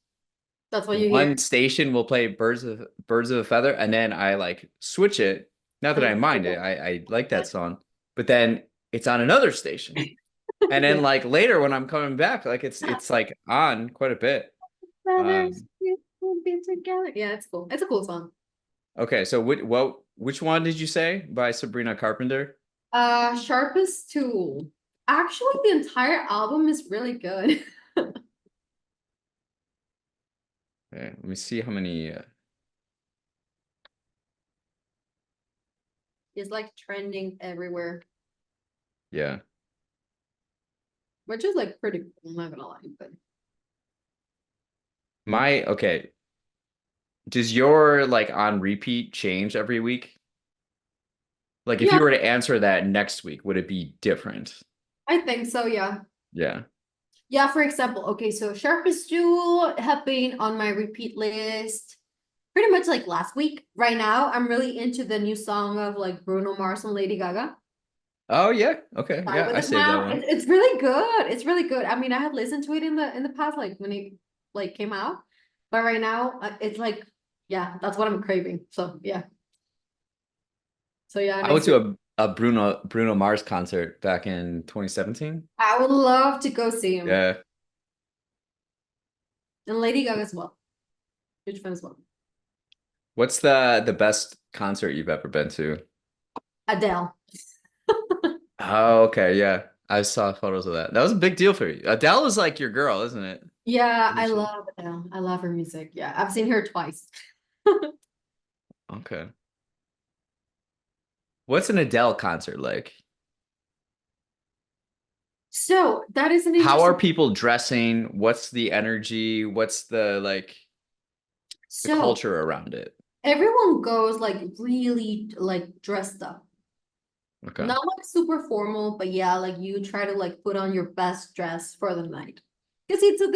A: That's what you
B: one
A: hear.
B: station will play Birds of a Feather, and then I like switch it. Not that
A: And
B: I
A: it's
B: mind it.
A: cool.
B: I like that song. But then it's on another station. And then
A: Yeah.
B: like later when I'm coming back, like it's like on quite a bit.
A: Brothers,
B: Um,
A: we'll be together. Yeah, it's cool. It's a cool song.
B: okay, so which one did you say by Sabrina Carpenter?
A: Sharpest Tool. Actually, the entire album is really good.
B: Okay, let me see how many
A: It's like trending everywhere,
B: yeah.
A: which is like pretty cool, I'm not gonna lie, but
B: Okay. Does your like on repeat change every week? Like if
A: Yeah,
B: you were to answer that next week, would it be different?
A: I think so, yeah.
B: Yeah.
A: Yeah, for example, okay, so Sharpest Jewel have been on my repeat list pretty much like last week. Right now, I'm really into the new song of like Bruno Mars and Lady Gaga.
B: Oh yeah. Okay.
A: Sorry
B: Yeah,
A: with
B: I
A: it
B: saved that
A: now.
B: one.
A: It's really good. It's really good. I mean, I had listened to it in the past, like when it like came out, but right now it's like, yeah, that's what I'm craving. So yeah, so yeah,
B: I went
A: next
B: to
A: week
B: a Bruno Mars concert back in 2017.
A: I would love to go see him
B: Yeah.
A: and Lady Gaga as well. Huge fan as well.
B: What's the best concert you've ever been to?
A: Adele.
B: Oh, okay. Yeah. I saw photos of that. That was a big deal for you. Adele is like your girl, isn't it?
A: Yeah,
B: Isn't
A: I
B: she?
A: love Adele. I love her music. Yeah, I've seen her twice.
B: Okay. What's an Adele concert like?
A: So that is an
B: How are
A: interesting.
B: people dressing? What's the energy? What's the like the
A: So
B: culture around it?
A: everyone goes like really like dressed up.
B: Okay.
A: Not like super formal, but yeah, like you try to like put on your best dress for the night. Because it's at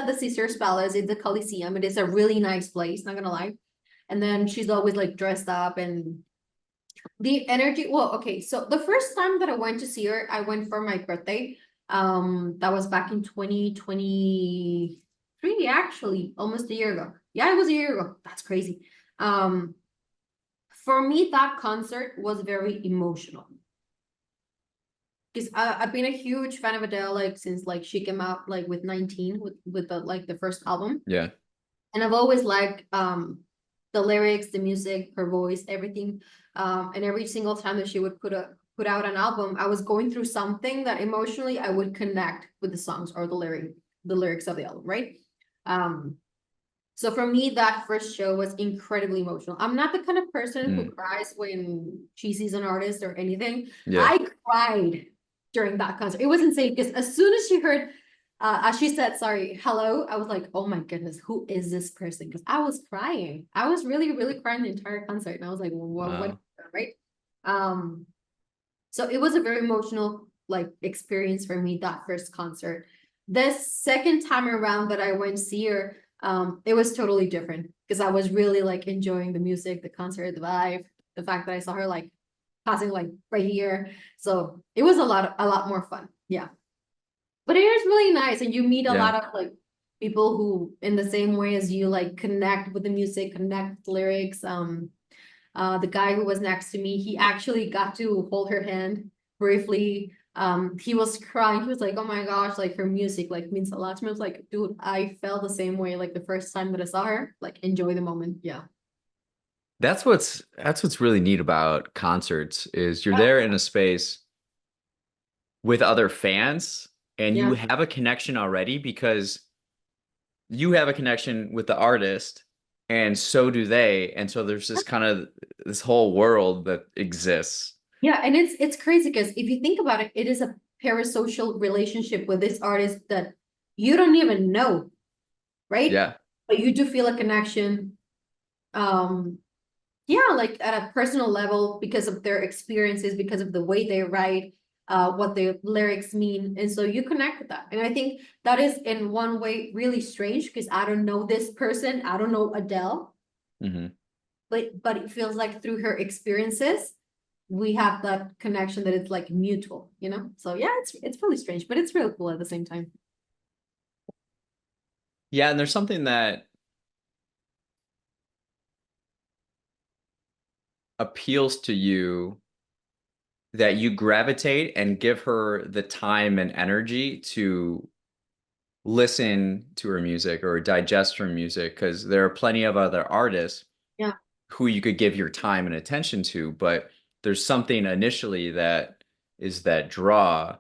A: the Caesar's Palace, it's the Coliseum. It is a really nice place, not gonna lie. And then she's always like dressed up and the energy. Well, okay, so the first time that I went to see her, I went for my birthday. That was back in 2023, actually, almost a year ago. Yeah, it was a year ago. That's crazy. Um, for me, that concert was very emotional because I've been a huge fan of Adele like since like she came out like with 19 with the like the first album.
B: Yeah.
A: And I've always liked the lyrics, the music, her voice, everything. And every single time that she would put out an album, I was going through something that emotionally I would connect with the songs or the lyrics of the album, right? Um so for me, that first show was incredibly emotional. I'm not the kind of person who
B: Mm.
A: cries when she sees an artist or anything.
B: Yeah.
A: I cried during that concert. It was insane because as soon as she heard, as she said, sorry, hello, I was like, oh my goodness, who is this person? Because I was crying. I was really, really crying the entire concert. And I was like, well, what,
B: Wow.
A: right? Um, so it was a very emotional like experience for me, that first concert. This second time around that I went to see her, it was totally different because I was really like enjoying the music, the concert, the vibe, the fact that I saw her like passing like right here. So it was a lot more fun. Yeah. But it is really nice and you meet a
B: Yeah.
A: lot of like people who in the same way as you like connect with the music, connect with lyrics. The guy who was next to me, he actually got to hold her hand briefly. He was crying. He was like, "Oh my gosh, like her music like means a lot to me." I was like, "Dude, I felt the same way like the first time that I saw her. Like, enjoy the moment." Yeah.
B: That's what's really neat about concerts is you're there in a space with other fans and you
A: Yeah.
B: have a connection already because you have a connection with the artist and so do they. And so there's this kind of this whole world that exists.
A: Yeah, and it's crazy because if you think about it, it is a parasocial relationship with this artist that you don't even know, right?
B: Yeah.
A: But you do feel a connection. Um, yeah, like at a personal level because of their experiences, because of the way they write, what the lyrics mean. And so you connect with that. And I think that is in one way really strange because I don't know this person, I don't know Adele,
B: Hmm.
A: but it feels like through her experiences, we have that connection that it's like mutual, you know? So yeah, it's really strange, but it's really cool at the same time.
B: Yeah, and there's something that appeals to you that you gravitate and give her the time and energy to listen to her music or digest her music because there are plenty of other artists
A: Yeah,
B: who you could give your time and attention to, but there's something initially that is that draw.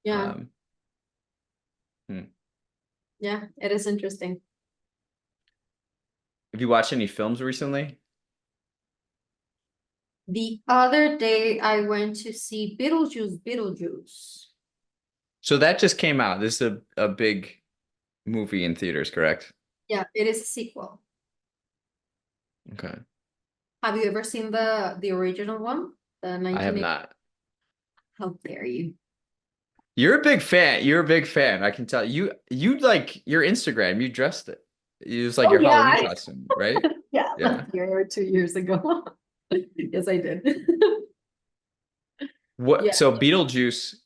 A: yeah,
B: Um, hmm.
A: yeah, it is interesting.
B: Have you watched any films recently?
A: The other day I went to see Beetlejuice.
B: So that just came out. This is a big movie in theaters, correct?
A: Yeah, it is a sequel.
B: Okay.
A: Have you ever seen the original one? The
B: I have
A: 1980?
B: not.
A: How dare you?
B: You're a big fan. You're a big fan. I can tell you like your Instagram. You dressed it. It was like
A: Oh
B: your Halloween
A: yeah,
B: costume, right?
A: yeah,
B: Yeah.
A: last year or 2 years ago. Yes, I did.
B: What?
A: Yeah.
B: So Beetlejuice,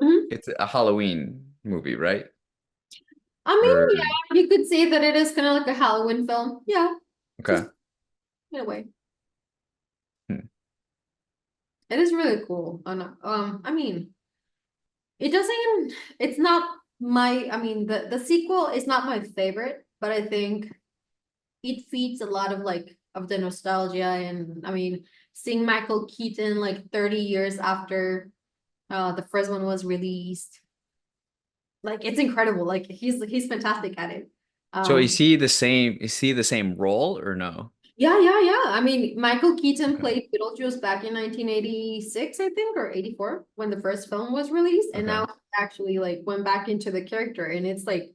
A: Mhm.
B: it's a Halloween movie, right?
A: I mean,
B: Or
A: yeah, you could say that it is kind of like a Halloween film. Yeah,
B: okay.
A: just in a way.
B: Hmm.
A: It is really cool. I mean, it doesn't, it's not I mean, the sequel is not my favorite, but I think it feeds a lot of like of the nostalgia. And I mean, seeing Michael Keaton like 30 years after the first one was released, like it's incredible. Like he's fantastic at it.
B: So
A: Um,
B: is he the same role or no?
A: yeah, yeah, yeah. I mean, Michael Keaton
B: Okay.
A: played Beetlejuice back in 1986, I think, or 84 when the first film was released, and
B: Okay.
A: now he actually like went back into the character, and it's like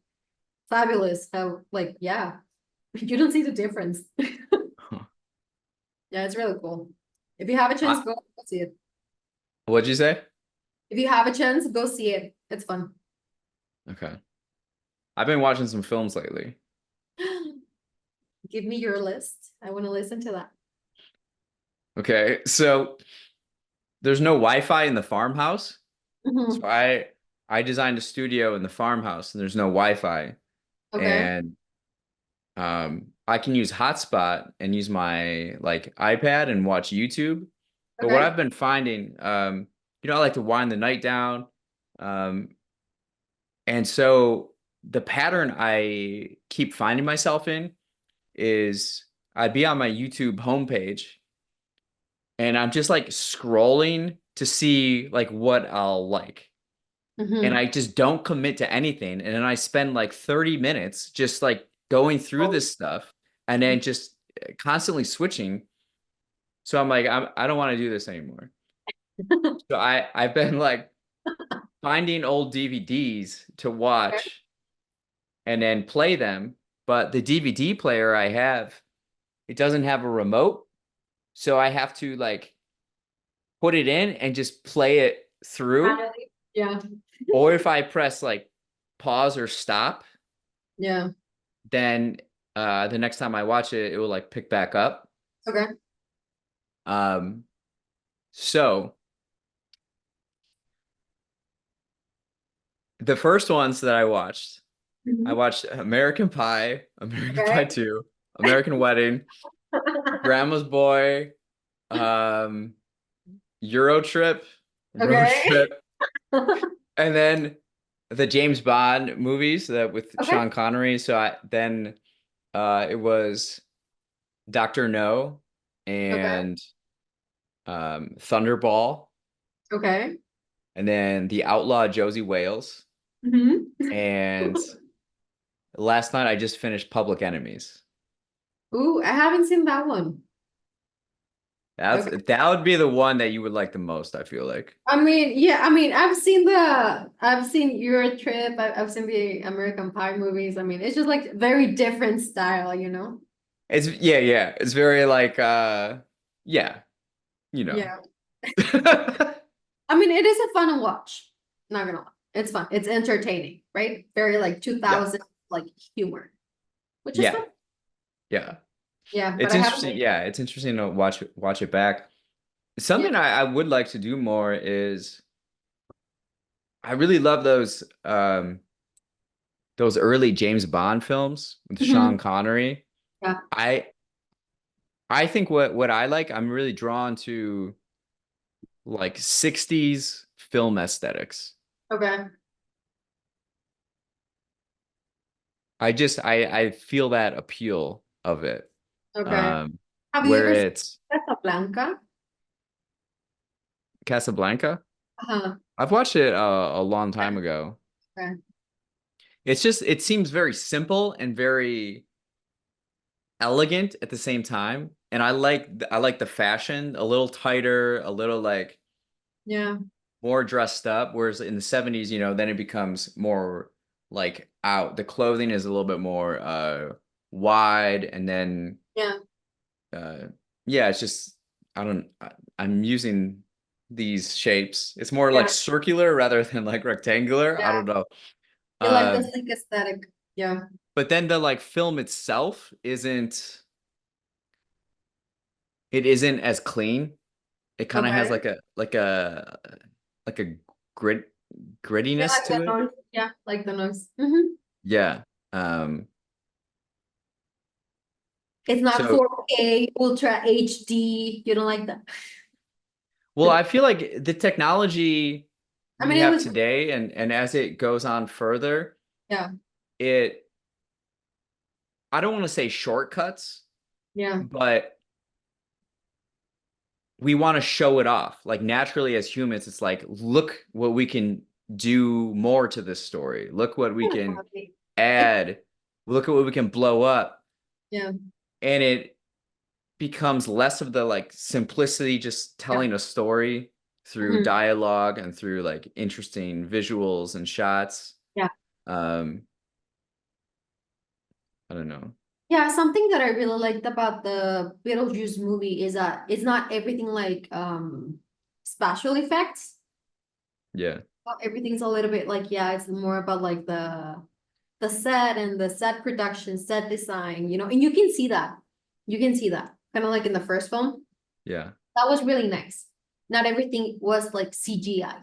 A: fabulous how like yeah, you don't see the difference.
B: Huh.
A: Yeah, it's really cool. If you have a chance,
B: I,
A: go see it.
B: what'd you say?
A: If you have a chance, go see it. It's fun.
B: Okay. I've been watching some films lately.
A: Give me your list. I want to listen to that.
B: Okay. So there's no Wi-Fi in the farmhouse. So
A: Mhm.
B: I designed a studio in the farmhouse and there's no Wi-Fi.
A: Okay.
B: And I can use hotspot and use my like iPad and watch YouTube. But what
A: Okay.
B: I've been finding, I like to wind the night down. Um, and so the pattern I keep finding myself in is I'd be on my YouTube homepage and I'm just like scrolling to see like what I'll like. And
A: Mm-hmm.
B: I just don't commit to anything. And then I spend like 30 minutes just like going through
A: Oh.
B: this stuff and then just constantly switching. So I'm like, I don't want to do this anymore. So I've been like finding old DVDs to watch and then play them. But the DVD player I have, it doesn't have a remote. So I have to like put it in and just play it through.
A: Finally. Yeah.
B: Or if I press like pause or stop,
A: Yeah.
B: then the next time I watch it, it will like pick back up.
A: Okay.
B: Um, so the first ones that I
A: Mhm.
B: watched American Pie, American Pie
A: Okay.
B: 2, American Wedding, Grandma's Boy, um, Euro Trip, Road
A: Okay.
B: Trip, and then the James Bond movies that with
A: Okay.
B: Sean Connery. So then it was Doctor No
A: Okay.
B: and Thunderball,
A: Okay.
B: and then The Outlaw Josie Wales.
A: Hmm.
B: And last night I just finished Public Enemies.
A: Ooh, I haven't seen that one. Okay.
B: That would be the one that you would like the most, I feel like.
A: I mean, yeah, I mean, I've seen Euro Trip, I've seen the American Pie movies. I mean, it's just like very different style, you know?
B: It's yeah, yeah. It's very like yeah, you know.
A: Yeah. I mean, it is a fun watch. Not gonna lie. It's fun. It's entertaining, right? Very like
B: Yeah.
A: 2000 like humor, which is
B: Yeah.
A: fun.
B: Yeah.
A: Yeah, but
B: It's
A: I haven't.
B: interesting. Yeah, it's interesting to watch it back.
A: Yeah.
B: Something I would like to do more is I really love those early James Bond films with Sean
A: Mhm.
B: Connery.
A: Yeah.
B: I I think what I like, I'm really drawn to like 60s film aesthetics.
A: Okay.
B: I feel that appeal of it.
A: Okay.
B: Um,
A: Have you
B: where
A: ever seen
B: it's
A: Casablanca?
B: Casablanca.
A: Uh-huh.
B: I've watched it a long time ago.
A: Okay.
B: It's just it seems very simple and very elegant at the same time. And I like the fashion, a little tighter, a little like
A: Yeah.
B: more dressed up. Whereas in the 70s, then it becomes more like out. The clothing is a little bit more wide, and then
A: Yeah.
B: yeah, it's just I'm using these shapes. It's more like
A: Yeah.
B: circular rather than like rectangular. I
A: Yeah.
B: don't know.
A: You like the
B: Um,
A: sleek aesthetic. Yeah.
B: but then the like film itself isn't as clean. It kind of has
A: Okay.
B: like a grit
A: You
B: grittiness
A: like the
B: to it.
A: noise. Yeah, like the noise. Hmm.
B: Yeah. Um,
A: It's not
B: so
A: 4K, Ultra HD. You don't like that.
B: well, I feel like the technology
A: I
B: we
A: mean, it
B: have
A: was,
B: today and as it goes on further,
A: yeah,
B: it I don't want to say shortcuts,
A: yeah.
B: but we want to show it off. Like naturally as humans, it's like, look what we can do more to this story. Look what we can
A: Exactly. It,
B: add. Look at what we can blow up.
A: yeah.
B: And it becomes less of the like simplicity, just
A: Yeah.
B: telling a story through
A: Mhm.
B: dialogue and through like interesting visuals and shots.
A: Yeah.
B: Um, I don't know.
A: Yeah, something that I really liked about the Beetlejuice movie is that it's not everything like special effects.
B: Yeah.
A: Everything's a little bit like, yeah, it's more about like the set and the set production, set design, and you can see that. You can see that. Kind of like in the first film.
B: Yeah.
A: That was really nice. Not everything was like CGI.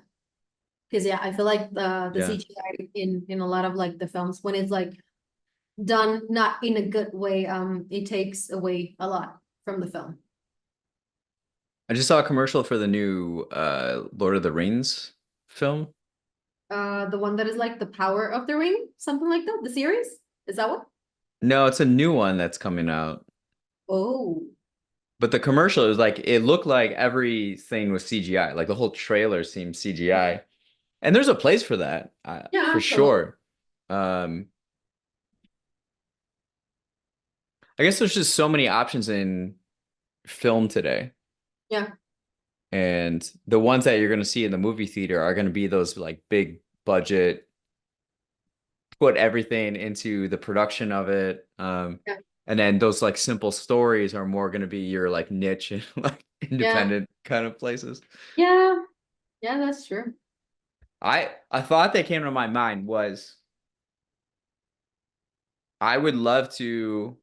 A: Because yeah, I feel like the
B: Yeah.
A: CGI in a lot of like the films when it's like done not in a good way, it takes away a lot from the film.
B: I just saw a commercial for the new Lord of the Rings film.
A: The one that is like the Power of the Ring, something like that. The series, is that what?
B: No, it's a new one that's coming out.
A: Oh,
B: But the commercial is like it looked like everything was CGI. Like the whole trailer seemed CGI. And there's a place for that,
A: yeah,
B: for
A: absolutely.
B: sure. I guess there's just so many options in film today.
A: Yeah,
B: And the ones that you're going to see in the movie theater are going to be those like big budget, put everything into the production of it.
A: yeah,
B: And then those like simple stories are more going to be your like niche and like
A: yeah,
B: independent kind of places.
A: yeah, yeah. That's true.
B: A thought that came to my mind was I would love to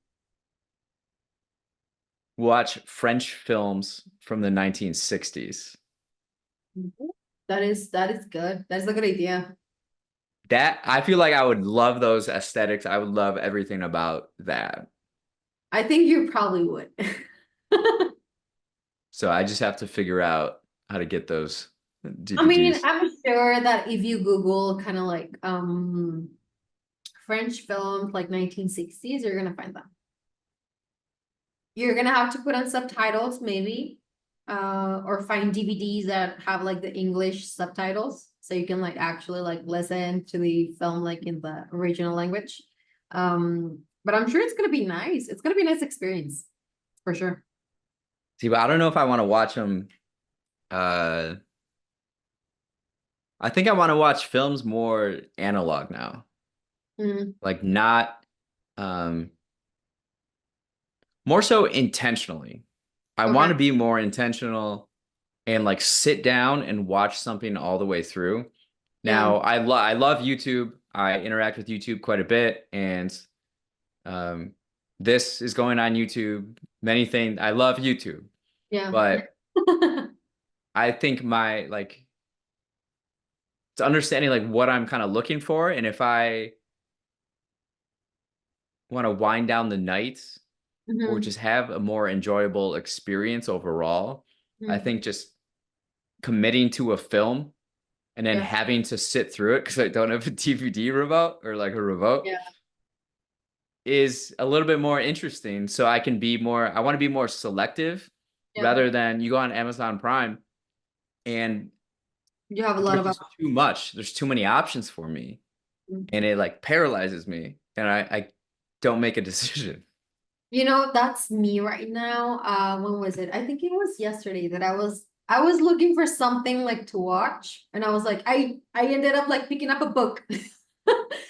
B: watch French films from the 1960s.
A: Mhm. That is good. That's a good idea.
B: That I feel like I would love those aesthetics. I would love everything about that.
A: I think you probably would.
B: So I just have to figure out how to get those
A: I mean,
B: DVDs.
A: I'm sure that if you Google kind of like French films like 1960s, you're gonna find them. You're gonna have to put on subtitles, maybe, or find DVDs that have like the English subtitles, so you can like actually like listen to the film like in the original language. But I'm sure it's gonna be nice. It's gonna be a nice experience for sure.
B: See, but I don't know if I want to watch them. Uh, I think I want to watch films more analog now.
A: Mhm.
B: Like not um more so intentionally. I want
A: Okay.
B: to be more intentional and like sit down and watch something all the way through.
A: Yeah.
B: Now, I love YouTube. I interact with YouTube quite a bit, and um, this is going on YouTube. Many things I love YouTube,
A: Yeah.
B: but I think my like it's understanding like what I'm kind of looking for, and if I want to wind down the night or
A: Mhm.
B: just have a more enjoyable experience overall, I
A: Mhm.
B: think just committing to a film and then
A: Yeah.
B: having to sit through it because I don't have a DVD remote or like a remote
A: Yeah.
B: is a little bit more interesting. So I want to be more selective
A: Yeah.
B: rather than you go on Amazon Prime and
A: You have a lot
B: there's
A: of
B: just too much. There's too many options for me and
A: options.
B: it like paralyzes me and I don't make a decision.
A: That's me right now. When was it? I think it was yesterday that I was looking for something like to watch, and I was like, I ended up like picking up a book because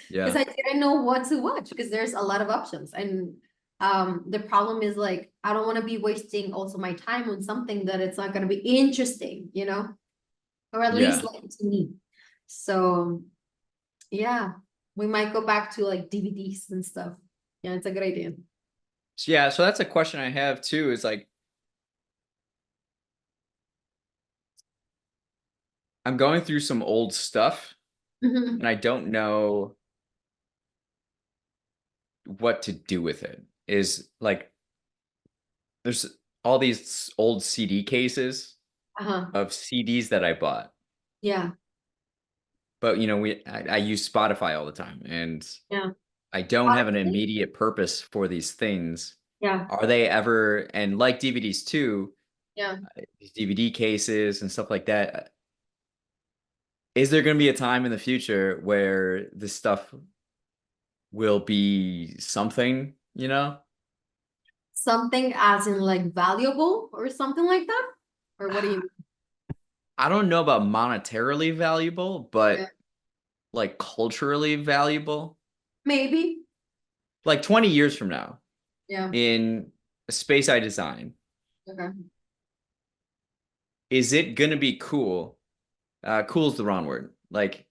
B: Yeah.
A: I didn't know what to watch because there's a lot of options, and The problem is like I don't want to be wasting also my time on something that it's not going to be interesting, you know, or at least
B: Yeah.
A: like to me. So yeah, we might go back to like DVDs and stuff. Yeah, it's a good idea.
B: So, yeah, so that's a question I have too, is like I'm going through some old stuff
A: Mhm.
B: and I don't know what to do with it. Is like there's all these old CD cases
A: Uh-huh.
B: of CDs that I bought.
A: Yeah.
B: But you know, I use Spotify all the time and
A: Yeah.
B: I don't have an
A: Honestly,
B: immediate purpose for these things.
A: yeah.
B: Are they ever, and like DVDs too,
A: Yeah.
B: these DVD cases and stuff like that, is there going to be a time in the future where this stuff will be something, you know?
A: Something as in like valuable or something like that? Or what do you
B: I don't know about monetarily valuable,
A: mean?
B: but like culturally valuable.
A: Maybe.
B: Like 20 years from now,
A: Yeah.
B: in a space I design,
A: Okay.
B: is it going to be cool? Cool is the wrong word. Like,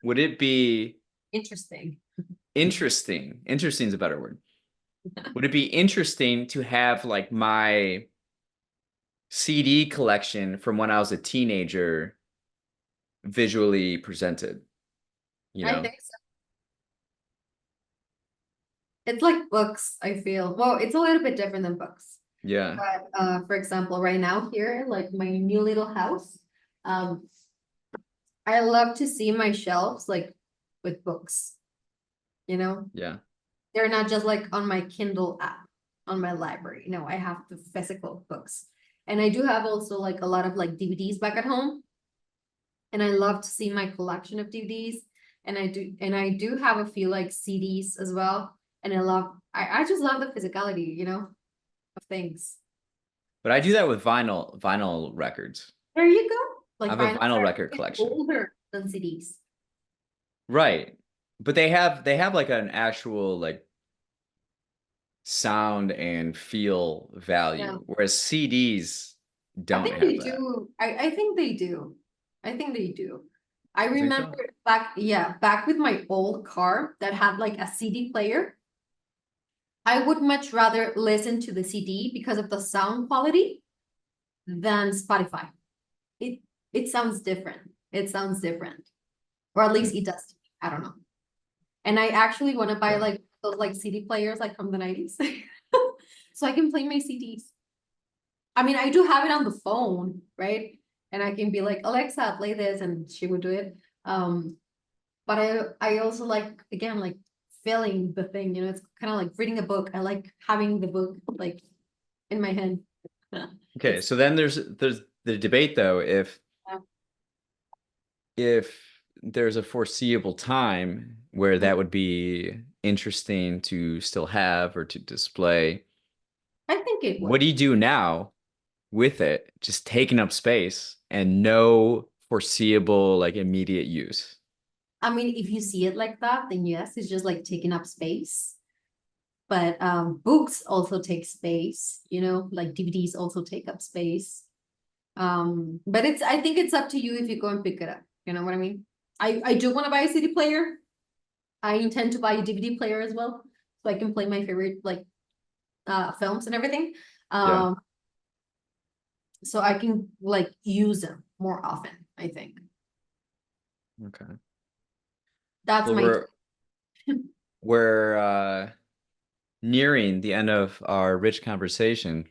B: would it be
A: Interesting.
B: interesting? Interesting is a better word. Would it be interesting to have like my CD collection from when I was a teenager visually presented, you
A: I
B: know?
A: think so. It's like books, I feel. Well, it's a little bit different than books.
B: Yeah.
A: But for example, right now here, like my new little house, um, I love to see my shelves like with books, you know?
B: Yeah.
A: They're not just like on my Kindle app, on my library. No, I have the physical books. And I do have also like a lot of like DVDs back at home. And I love to see my collection of DVDs. And I do have a few like CDs as well. And I just love the physicality, you know, of things.
B: But I do that with vinyl records.
A: There you go.
B: I
A: Like
B: have a
A: vinyls
B: vinyl
A: are
B: record
A: even
B: collection.
A: older than CDs.
B: Right. But they have like an actual like sound and feel
A: Yeah.
B: value, whereas CDs
A: I
B: don't
A: think they
B: have that.
A: do. I think they do. I think they do. I
B: You think
A: remember
B: so?
A: back with my old car that had like a CD player. I would much rather listen to the CD because of the sound quality than Spotify. It it sounds different. It sounds different. Or at least
B: Hmm.
A: it does to me. I don't know. And I actually want to buy
B: Yeah.
A: like those like CD players like from the 90s. So I can play my CDs. I mean, I do have it on the phone, right? And I can be like, Alexa, play this, and she would do it. But I also like again like feeling the thing, you know, it's kind of like reading a book. I like having the book like in my hand.
B: Okay,
A: It's
B: so then there's the debate though,
A: uh,
B: if there's a foreseeable time where that would be interesting to still have or to display,
A: I think it
B: what
A: would.
B: do you do now with it just taking up space and no foreseeable like immediate use?
A: I mean, if you see it like that, then yes, it's just like taking up space. But books also take space, you know, like DVDs also take up space. But I think it's up to you if you go and pick it up. You know what I mean? I do want to buy a CD player. I intend to buy a DVD player as well, so I can play my favorite like films and everything.
B: Yeah.
A: Um, so I can like use them more often, I think.
B: Okay.
A: That's
B: Well,
A: my
B: we're nearing the end of our rich conversation.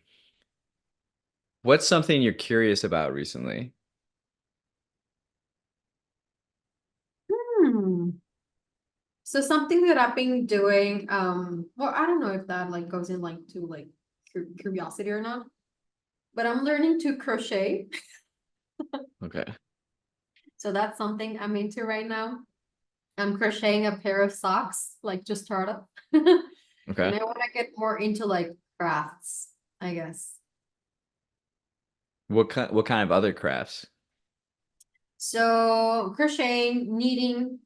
B: What's something you're curious about recently?
A: hmm. So something that I've been doing, well, I don't know if that like goes in like to like curiosity or not, but I'm learning to crochet.
B: Okay.
A: So that's something I'm into right now. I'm crocheting a pair of socks, like just start up. And
B: Okay.
A: I want to get more into like crafts, I guess.
B: What kind of other crafts?
A: So crocheting, knitting,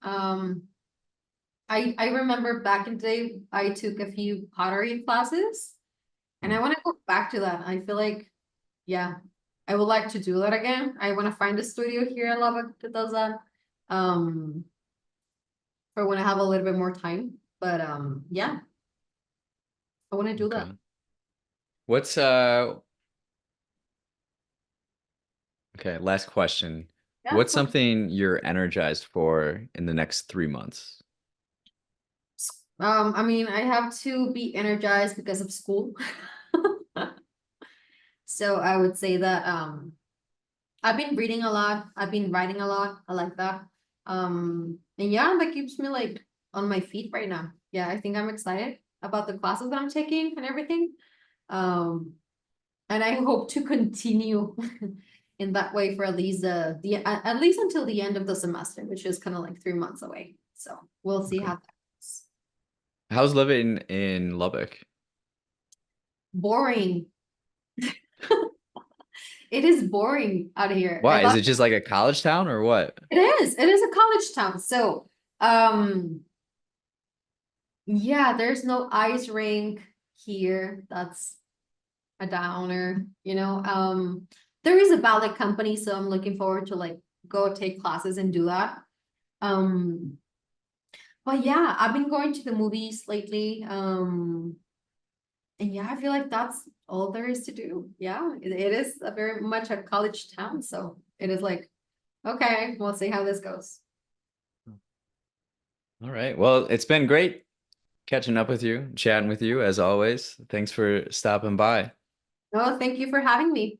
A: I remember back in the day, I took a few pottery classes, and I
B: Mm.
A: want to go back to that. I feel like, yeah, I would like to do that again. I want to find a studio here in Lubbock that does that. Um, for when I have a little bit more time. But yeah, I want to do that.
B: Okay. What's okay, last question.
A: Yeah, of
B: What's
A: course.
B: something you're energized for in the next 3 months?
A: I mean, I have to be energized because of school. So I would say that I've been reading a lot. I've been writing a lot. I like that. And yeah, that keeps me like on my feet right now. Yeah, I think I'm excited about the classes that I'm taking and everything. Um, and I hope to continue in that way for at least at least until the end of the semester, which is kind of like 3 months away. So we'll see
B: Okay.
A: how that goes.
B: How's living in Lubbock?
A: Boring. It is boring out here. I
B: Why? Is
A: love
B: it just like a college town or what?
A: it is. It is a college town. So um yeah, there's no ice rink here. That's a downer, you know. There is a ballet company, so I'm looking forward to like go take classes and do that. Um, but yeah, I've been going to the movies lately. And yeah, I feel like that's all there is to do. Yeah, it is a very much a college town, so it is like, okay, we'll see how this goes.
B: All right. Well, it's been great catching up with you, chatting with you as always. Thanks for stopping by.
A: Oh, thank you for having me.